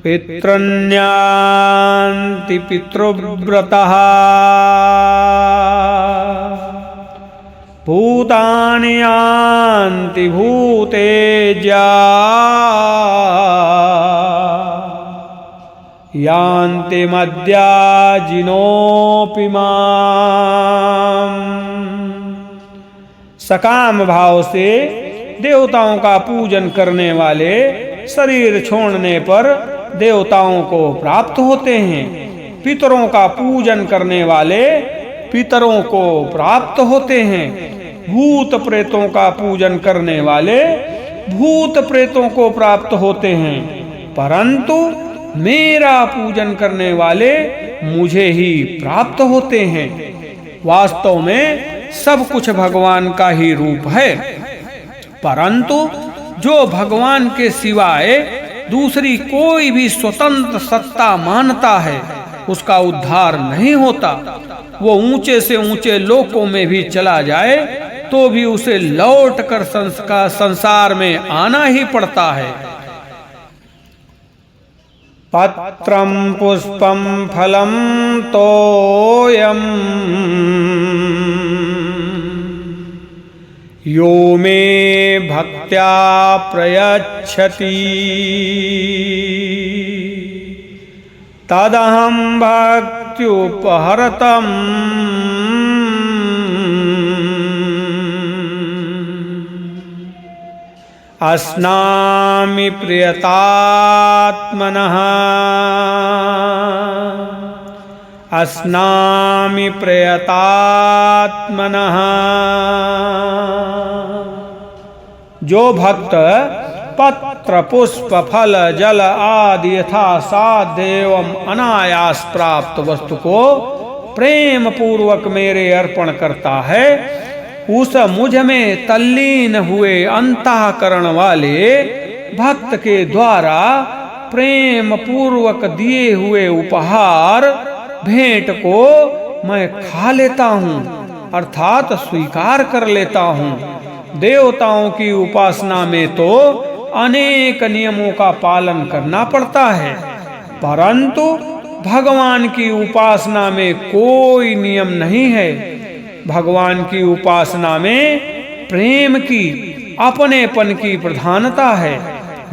पितॄन्यान्ति पितृव्रतः भूतानि यान्ति भूतेज्या यान्ति मद्याजिनोऽपि माम्। सकाम भाव से देवताओं का पूजन करने वाले शरीर छोड़ने पर देवताओं को प्राप्त होते हैं। पितरों का पूजन करने वाले पितरों को प्राप्त होते हैं। भूत प्रेतों का पूजन करने वाले भूत प्रेतों को प्राप्त होते हैं। परंतु मेरा पूजन करने वाले मुझे ही प्राप्त होते हैं। वास्तव में सब कुछ भगवान का ही रूप है, परंतु जो भगवान के सिवाय दूसरी कोई भी स्वतंत्र सत्ता मानता है, उसका उद्धार नहीं होता। वो ऊंचे से ऊंचे लोकों में भी चला जाए तो भी उसे लौट कर संसार में आना ही पड़ता है। पत्रं पुष्पं फलं तोयम् यो मे भक्त्या प्रयच्छति तदहं भक्त्युपहरतम् अस्नामि प्रियतात्मनः अस्नामि प्रियतात्मनः। जो भक्त पत्र पुष्प फल जल आदि यथा साध्य एवं अनायास प्राप्त वस्तु को प्रेम पूर्वक मेरे अर्पण करता है, उस मुझ में तल्लीन हुए अंतःकरण वाले भक्त के द्वारा प्रेम पूर्वक दिए हुए उपहार भेंट को मैं खा लेता हूँ, अर्थात स्वीकार कर लेता हूँ। देवताओं की उपासना में तो अनेक नियमों का पालन करना पड़ता है, परंतु भगवान की उपासना में कोई नियम नहीं है। भगवान की उपासना में प्रेम की, अपनेपन की प्रधानता है,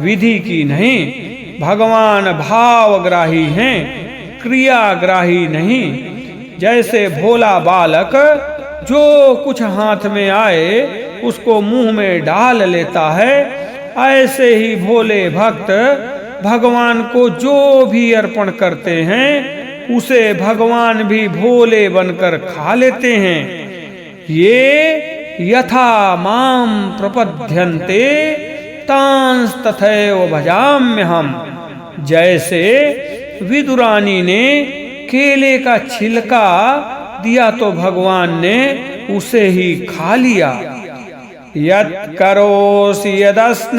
विधि की नहीं। भगवान भावग्राही हैं, क्रियाग्राही नहीं। जैसे भोला बालक जो कुछ हाथ में आए उसको मुंह में डाल लेता है, ऐसे ही भोले भक्त भगवान को जो भी अर्पण करते हैं उसे भगवान भी भोले बनकर खा लेते हैं। ये यथा माम प्रपद्यन्ते तांस तथैव भजाम्यहम्। जैसे विदुरानी ने केले का छिलका दिया तो भगवान ने उसे ही खा लिया। यत् करोसि यदस्नासि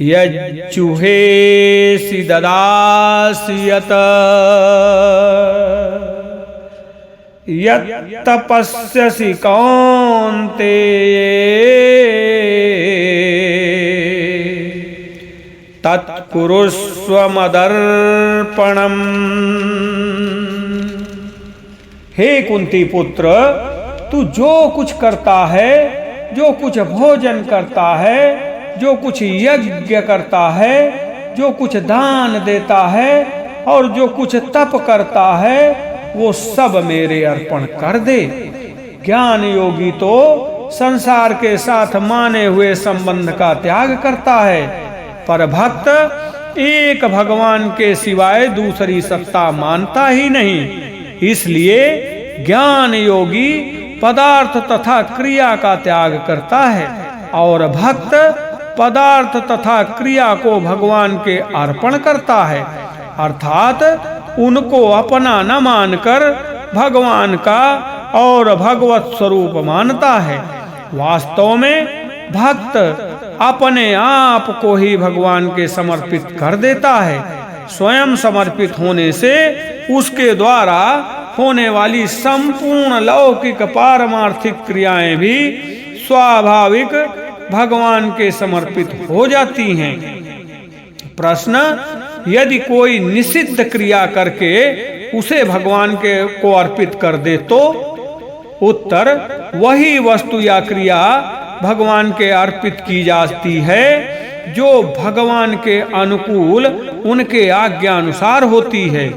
यज्जुहेसि ददासि यत् यत् तपस्यसि कौन्तेय तत्कुरुष्व मदर्पणम्। हे कुंती पुत्र, तू जो कुछ करता है, जो कुछ भोजन करता है, जो कुछ यज्ञ करता है, जो कुछ दान देता है और जो कुछ तप करता है, वो सब मेरे अर्पण कर दे। ज्ञान योगी तो संसार के साथ माने हुए संबंध का त्याग करता है, पर भक्त एक भगवान के सिवाय दूसरी सत्ता मानता ही नहीं। इसलिए ज्ञान योगी पदार्थ तथा क्रिया का त्याग करता है और भक्त पदार्थ तथा क्रिया को भगवान के अर्पण करता है, अर्थात उनको अपना न मानकर भगवान का और भगवत स्वरूप मानता है। वास्तव में भक्त अपने आप को ही भगवान के समर्पित कर देता है। स्वयं समर्पित होने से उसके द्वारा होने वाली संपूर्ण लौकिक पारमार्थिक क्रियाएं भी स्वाभाविक भगवान के समर्पित हो जाती हैं। प्रश्न, यदि कोई निषिद्ध क्रिया करके उसे भगवान के को अर्पित कर दे तो? उत्तर, वही वस्तु या क्रिया भगवान के अर्पित की जाती है जो भगवान के अनुकूल उनके आज्ञा अनुसार होती है।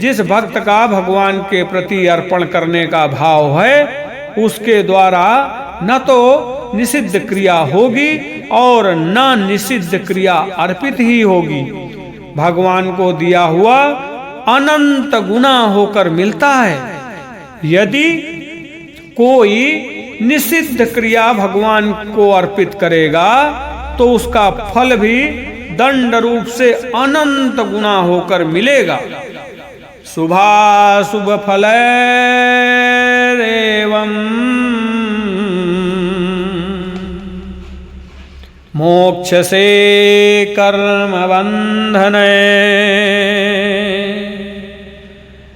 जिस भक्त का भगवान के प्रति अर्पण करने का भाव है उसके द्वारा न तो निषिद्ध क्रिया होगी और न निषिद्ध क्रिया अर्पित ही होगी। भगवान को दिया हुआ अनंत गुना होकर मिलता है। यदि कोई निषिद्ध क्रिया भगवान को अर्पित करेगा तो उसका फल भी दंड रूप से अनंत गुना होकर मिलेगा। शुभाशुभ फलैरेवम् मोक्षसे कर्म बंधने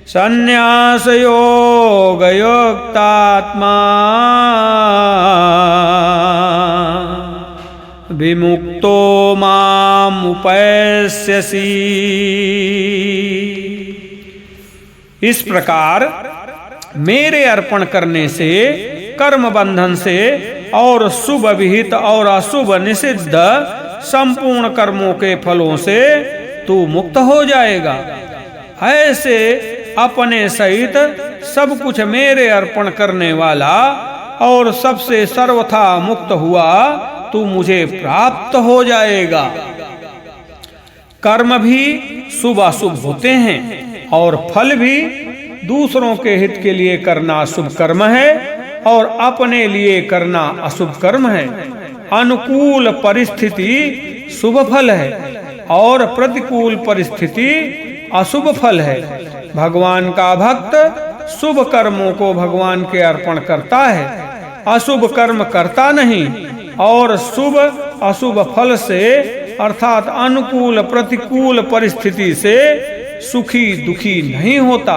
संन्यास योग युक्तात्मा विमुक्तो माम् उपैस्यसि। इस प्रकार मेरे अर्पण करने से, कर्म बंधन से और शुभ विहित और अशुभ निषिद्ध संपूर्ण कर्मों के फलों से तू मुक्त हो जाएगा। ऐसे अपने सहित सब कुछ मेरे अर्पण करने वाला और सबसे सर्वथा मुक्त हुआ तू मुझे प्राप्त हो जाएगा। कर्म भी शुभ अशुभ होते हैं और फल भी दूसरों के हित के लिए करना शुभ कर्म है और अपने लिए करना अशुभ कर्म है। अनुकूल परिस्थिति शुभ फल है और प्रतिकूल परिस्थिति अशुभ फल है। भगवान का भक्त शुभ कर्मों को भगवान के अर्पण करता है, अशुभ कर्म करता नहीं और शुभ अशुभ फल से अर्थात अनुकूल प्रतिकूल परिस्थिति से सुखी दुखी नहीं होता।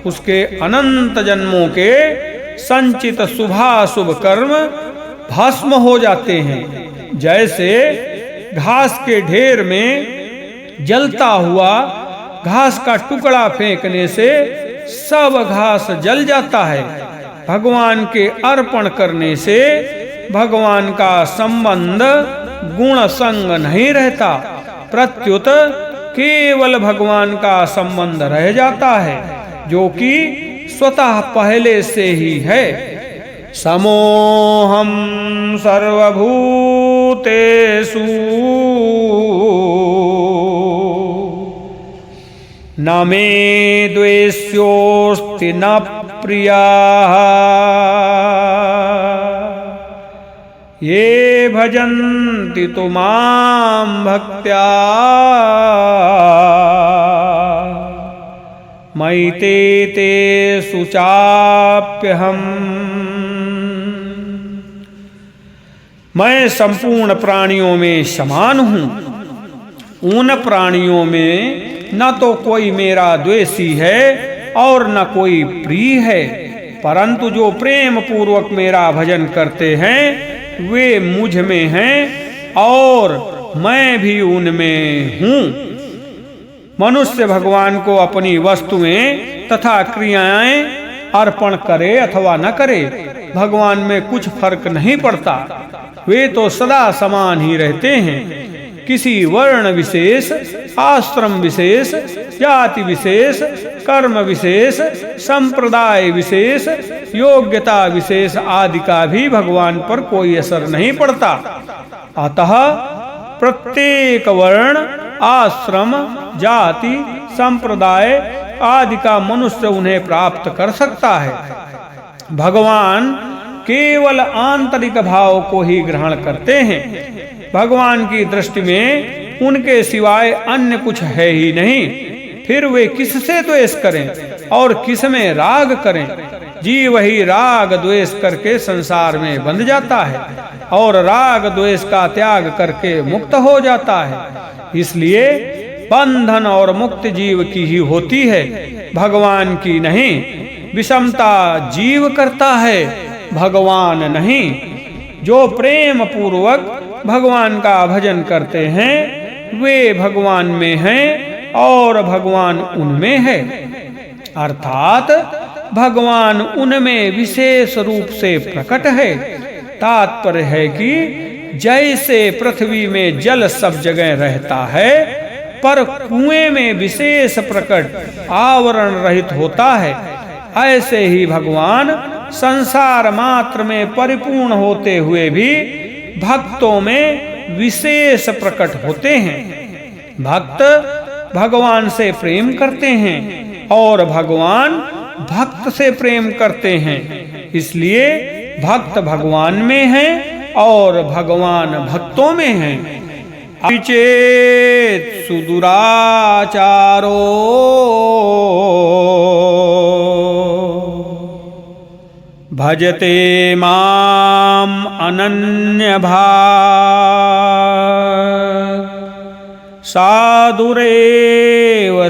उसके अनंत जन्मों के संचित शुभाशुभ कर्म भस्म हो जाते हैं। जैसे घास के ढेर में जलता हुआ घास का टुकड़ा फेंकने से सब घास जल जाता है, भगवान के अर्पण करने से भगवान का संबंध गुण संग नहीं रहता, प्रत्युत केवल भगवान का संबंध रह जाता है, जो कि स्वतः पहले से ही है। समोहम सर्वभूतेषु न मे द्वेष्योऽस्ति न प्रियः ये भजन्ति तु मां भक्त्या मयि ते तेषु चाप्यहम्। मैं संपूर्ण प्राणियों में समान हूँ। उन प्राणियों में न तो कोई मेरा द्वेषी है और न कोई प्रिय है, परंतु जो प्रेम पूर्वक मेरा भजन करते हैं वे मुझ में हैं और मैं भी उनमें हूँ। मनुष्य भगवान को अपनी वस्तुएं तथा क्रियाएं अर्पण करे अथवा न करे, भगवान में कुछ फर्क नहीं पड़ता। वे तो सदा समान ही रहते हैं। किसी वर्ण विशेष, आश्रम विशेष, जाति विशेष, कर्म विशेष, संप्रदाय विशेष, योग्यता विशेष आदि का भी भगवान पर कोई असर नहीं पड़ता। अतः प्रत्येक वर्ण, आश्रम, जाति, संप्रदाय आदि का मनुष्य उन्हें प्राप्त कर सकता है। भगवान केवल आंतरिक भाव को ही ग्रहण करते हैं। भगवान की दृष्टि में उनके सिवाय अन्य कुछ है ही नहीं। फिर वे किससे द्वेष करें और किस में राग करें? जीव ही राग द्वेष करके संसार में बंध जाता है और राग द्वेष का त्याग करके मुक्त हो जाता है। इसलिए बंधन और मुक्त जीव की ही होती है, भगवान की नहीं। विषमता जीव करता है, भगवान नहीं। जो प्रेम पूर्वक भगवान का भजन करते हैं वे भगवान में हैं और भगवान उनमें है, अर्थात भगवान उनमें विशेष रूप से प्रकट है। तात्पर्य है कि जैसे पृथ्वी में जल सब जगह रहता है पर कुएं में विशेष प्रकट आवरण रहित होता है, ऐसे ही भगवान संसार मात्र में परिपूर्ण होते हुए भी भक्तों में विशेष प्रकट होते हैं। भक्त भगवान से प्रेम करते हैं और भगवान भक्त से प्रेम करते हैं। इसलिए भक्त भगवान में हैं और भगवान भक्तों में हैं। चेत सुदुराचारो भजते माम अनन्य भाग साधुरेव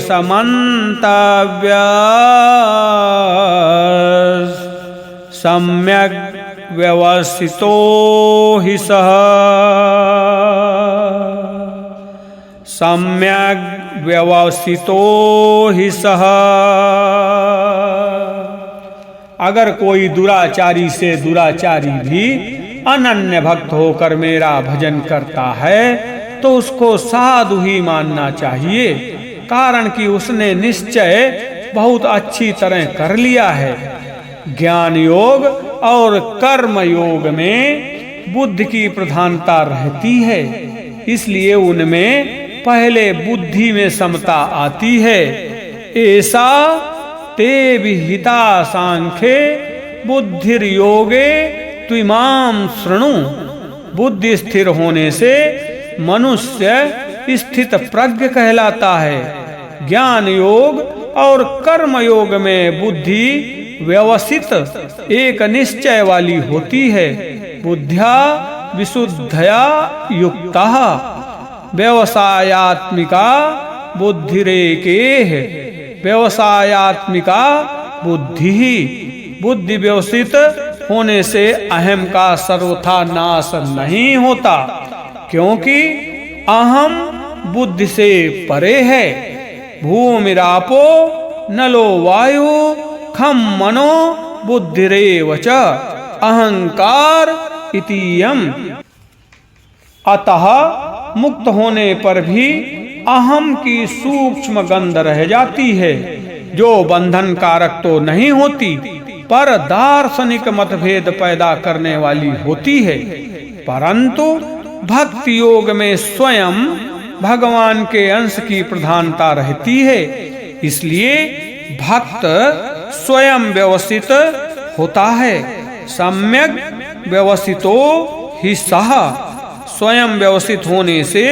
समन्तव्य सम्यक् व्यवस्थितो हि सः सम्यक् व्यवस्थितो हि सः। अगर कोई दुराचारी से दुराचारी भी अनन्य भक्त होकर मेरा भजन करता है तो उसको साधु ही मानना चाहिए, कारण कि उसने निश्चय बहुत अच्छी तरह कर लिया है। ज्ञान योग और कर्म योग में बुद्धि की प्रधानता रहती है, इसलिए उनमें पहले बुद्धि में समता आती है। ऐसा ते विहिता सांख्ये बुद्धिर्योगे त्विमां शृणु। बुद्धि स्थिर होने से मनुष्य स्थित प्रज्ञ कहलाता है। ज्ञान योग और कर्म योग में बुद्धि व्यवस्थित एक निश्चय वाली होती है। बुद्ध्या विशुद्धया युक्तः व्यवसायात्मिका बुद्धिरेकेह। व्यवसायात्मिका बुद्धि ही, बुद्धि व्यवसित होने से अहम का सर्वथा नाश नहीं होता, क्योंकि अहम बुद्धि से परे है। भूमिरापो नलो वायु खम मनो बुद्धिरेव च अहंकार इतियम। अतः मुक्त होने पर भी अहम की सूक्ष्म गंध रह जाती है, जो बंधन कारक तो नहीं होती, पर दार्शनिक मतभेद पैदा करने वाली होती है। परंतु भक्ति योग में स्वयं भगवान के अंश की प्रधानता रहती है, इसलिए भक्त स्वयं व्यवस्थित होता है। सम्यक व्यवस्थितो ही सह। स्वयं व्यवस्थित होने से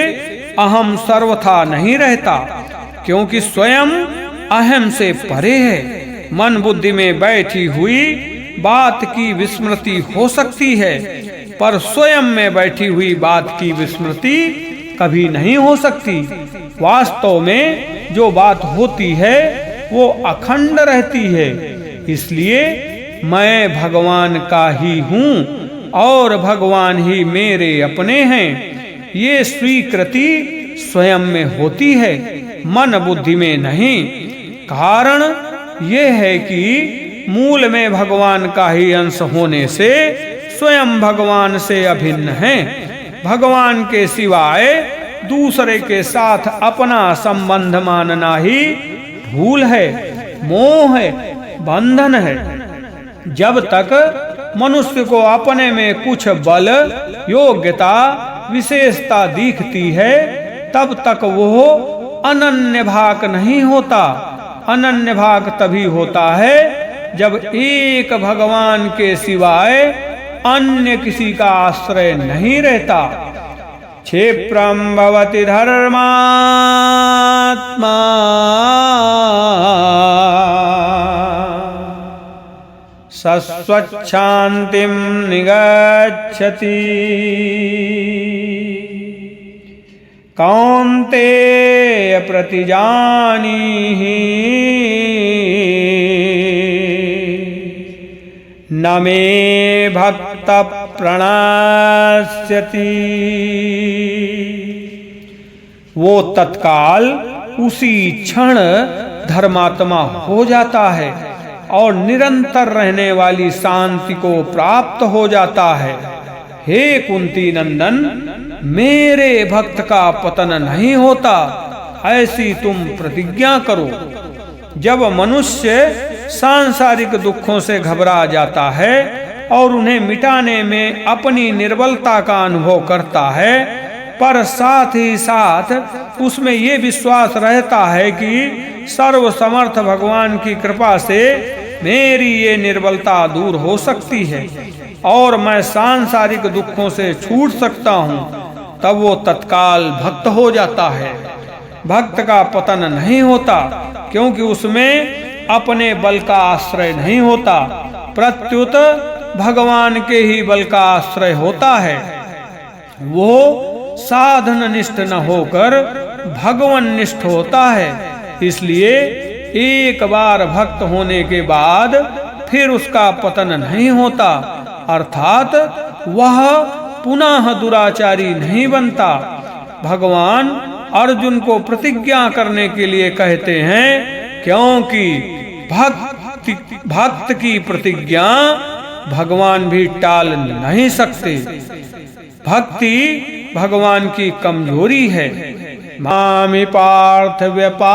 अहम सर्वथा नहीं रहता, क्योंकि स्वयं अहम से परे है। मन बुद्धि में बैठी हुई बात की विस्मृति हो सकती है, पर स्वयं में बैठी हुई बात की विस्मृति कभी नहीं हो सकती। वास्तव में जो बात होती है वो अखंड रहती है। इसलिए मैं भगवान का ही हूँ और भगवान ही मेरे अपने हैं, ये स्वीकृति स्वयं में होती है, मन बुद्धि में नहीं। कारण ये है कि मूल में भगवान का ही अंश होने से स्वयं भगवान से अभिन्न है। भगवान के सिवाय दूसरे के साथ अपना संबंध मानना ही भूल है, मोह है, बंधन है। जब तक मनुष्य को अपने में कुछ बल, योग्यता, विशेषता दिखती है, तब तक वो अनन्य भाग नहीं होता। अनन्य भाग तभी होता है जब एक भगवान के सिवाय अन्य किसी का आश्रय नहीं रहता। क्षिप्रम भवति धर्मात्मा सस्वच्छान्तिं निगच्छति। कौन्तेय प्रतिजानीहि न मे भक्त प्रणश्यति। वो तत्काल उसी क्षण धर्मात्मा हो जाता है और निरंतर रहने वाली शांति को प्राप्त हो जाता है। हे कुंती नंदन, मेरे भक्त का पतन नहीं होता, ऐसी तुम प्रतिज्ञा करो। जब मनुष्य सांसारिक दुखों से घबरा जाता है और उन्हें मिटाने में अपनी निर्बलता का अनुभव करता है, पर साथ ही साथ उसमें ये विश्वास रहता है कि सर्वसमर्थ भगवान की कृपा से मेरी ये निर्बलता दूर हो सकती है और मैं सांसारिक दुखों से छूट सकता हूँ, तब वो तत्काल भक्त हो जाता है। भक्त का पतन नहीं होता, क्योंकि उसमें अपने बल का आश्रय नहीं होता, प्रत्युत भगवान के ही बल का आश्रय होता है। वो साधन निष्ठ न होकर भगवान निष्ठ होता है। इसलिए एक बार भक्त होने के बाद फिर उसका पतन नहीं होता, अर्थात वह पुनः दुराचारी नहीं बनता। भगवान अर्जुन को प्रतिज्ञा करने के लिए कहते हैं, क्योंकि भक्त की प्रतिज्ञा भगवान भी टाल नहीं सकते। भक्ति भगवान की कमजोरी है। मामि पार्थ व्यपाश्रित्य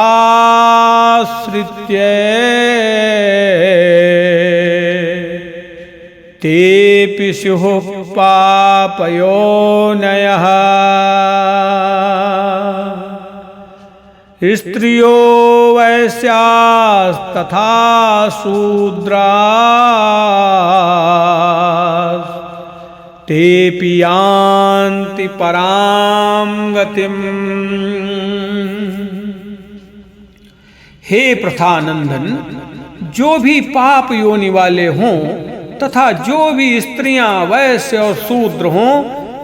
तेऽपि स्युः पापयोनयः। स्त्रियो वैश्यास्तथा शूद्राः तेऽपि यान्ति परां गतिम्। हे प्रथानंदन, जो भी पाप योनि वाले हों तथा जो भी स्त्रियां वैश्य और शूद्र हों,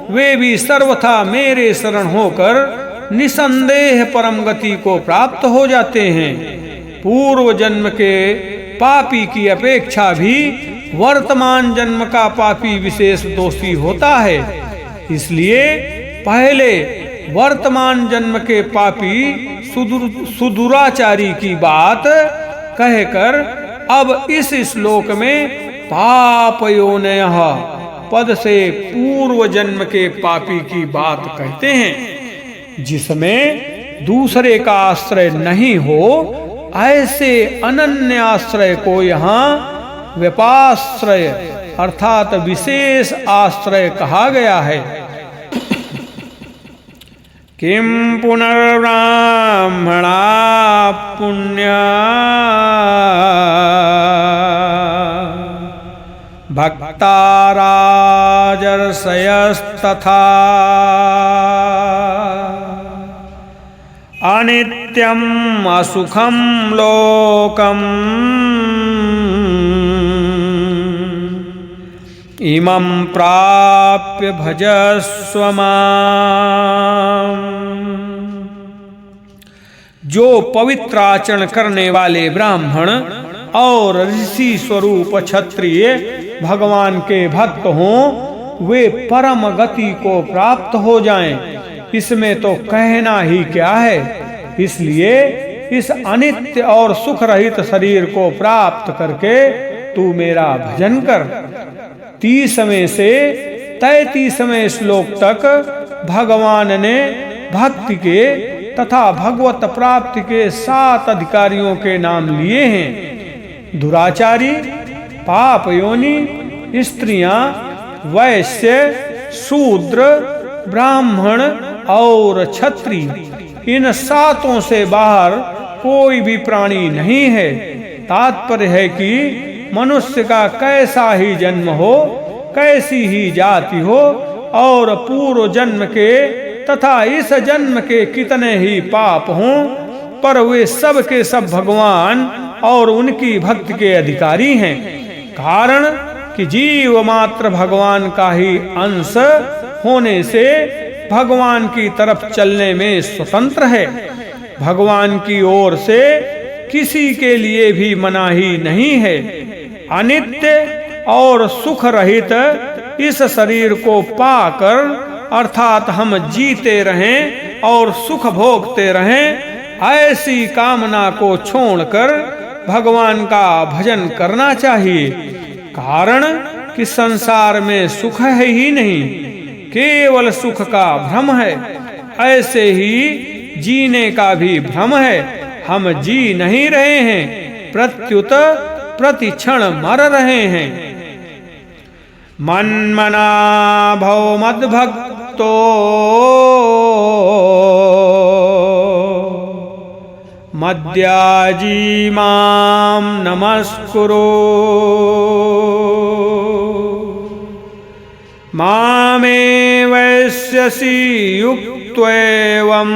वे भी सर्वथा मेरे शरण होकर निसंदेह परम गति को प्राप्त हो जाते हैं। पूर्व जन्म के पापी की अपेक्षा भी वर्तमान जन्म का पापी विशेष दोषी होता है। इसलिए पहले वर्तमान जन्म के पापी सुदुराचारी की बात कहकर अब इस श्लोक में पापयोनयः पद से पूर्व जन्म के पापी की बात कहते हैं। जिसमें दूसरे का आश्रय नहीं हो, ऐसे अनन्य आश्रय को यहाँ व्यपाश्रय अर्थात विशेष आश्रय कहा गया है। किम पुनर्ब्राह्मणा पुण्या भक्ता राजर्षयस्तथा अनित्यम असुखम लोकम इमं प्राप्य भजस्व माम्। जो पवित्र आचरण करने वाले ब्राह्मण और ऋषि स्वरूप क्षत्रिय भगवान के भक्त हों, वे परम गति को प्राप्त हो जाएं, इसमें तो कहना ही क्या है। इसलिए इस अनित्य और सुख रहित शरीर को प्राप्त करके तू मेरा भजन कर। 30वें से 33वें श्लोक तक भगवान ने भक्ति के तथा भगवत प्राप्ति के 7 अधिकारियों के नाम लिए हैं। दुराचारी, पाप योनि, स्त्रियां, वैश्य, शूद्र, ब्राह्मण और क्षत्रिय, इन 7 से बाहर कोई भी प्राणी नहीं है। तात्पर्य है कि मनुष्य का कैसा ही जन्म हो, कैसी ही जाति हो और पूर्व जन्म के तथा इस जन्म के कितने ही पाप हों, पर वे सब के सब भगवान और उनकी भक्ति के अधिकारी हैं। कारण कि जीव मात्र भगवान का ही अंश होने से भगवान की तरफ चलने में स्वतंत्र है। भगवान की ओर से किसी के लिए भी मनाही नहीं है। अनित्य और सुख रहित इस शरीर को पाकर अर्थात हम जीते रहें और सुख भोगते रहें, ऐसी कामना को छोड़कर भगवान का भजन करना चाहिए। कारण कि संसार में सुख है ही नहीं, केवल सुख का भ्रम है। ऐसे ही जीने का भी भ्रम है। हम जी नहीं रहे हैं, प्रत्युत प्रति क्षण मर रहे हैं। मन्मना भव मद्भक्तो मद्याजी मां नमस्कुरु मामे वैश्यसि युक्त्वेवम्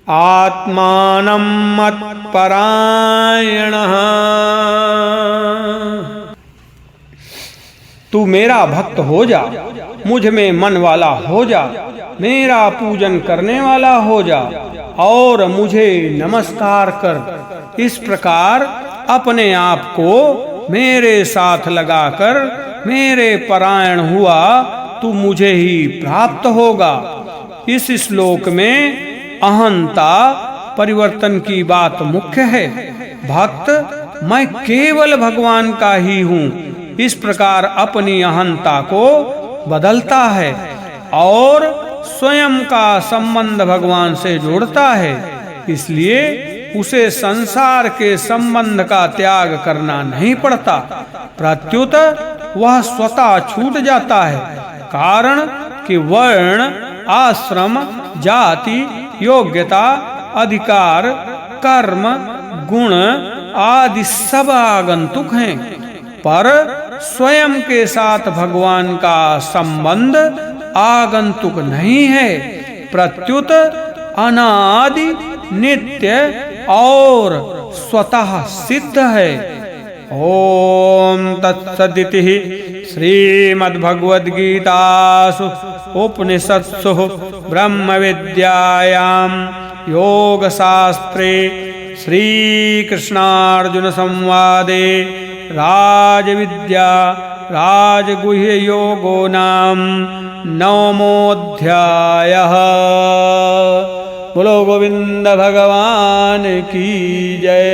आत्मानं मत्परायणः। तू मेरा भक्त हो जा, मुझ में मन वाला हो जा, मेरा पूजन करने वाला हो जा और मुझे नमस्कार कर। इस प्रकार अपने आप को मेरे साथ लगाकर मेरे परायण हुआ तू मुझे ही प्राप्त होगा। इस श्लोक में अहंता परिवर्तन की बात मुख्य है। भक्त मैं केवल भगवान का ही हूँ, इस प्रकार अपनी अहंता को बदलता है और स्वयं का संबंध भगवान से जोड़ता है। इसलिए उसे संसार के संबंध का त्याग करना नहीं पड़ता, प्रत्युत वह स्वतः छूट जाता है। कारण कि वर्ण, आश्रम, जाति, योग्यता, अधिकार, कर्म, गुण आदि सब आगंतुक हैं, पर स्वयं के साथ भगवान का संबंध आगंतुक नहीं है, प्रत्युत अनादि, नित्य और स्वतः सिद्ध है। ओम तत्सदिति श्रीमद्भगवद्गीतासु उपनिषत्सु ब्रह्मविद्यायां योगशास्त्रे श्रीकृष्णार्जुनसंवादे राजविद्या राजगुह्ययोगो नाम नवमोऽध्यायः। बोलो गोविंद भगवान की जय।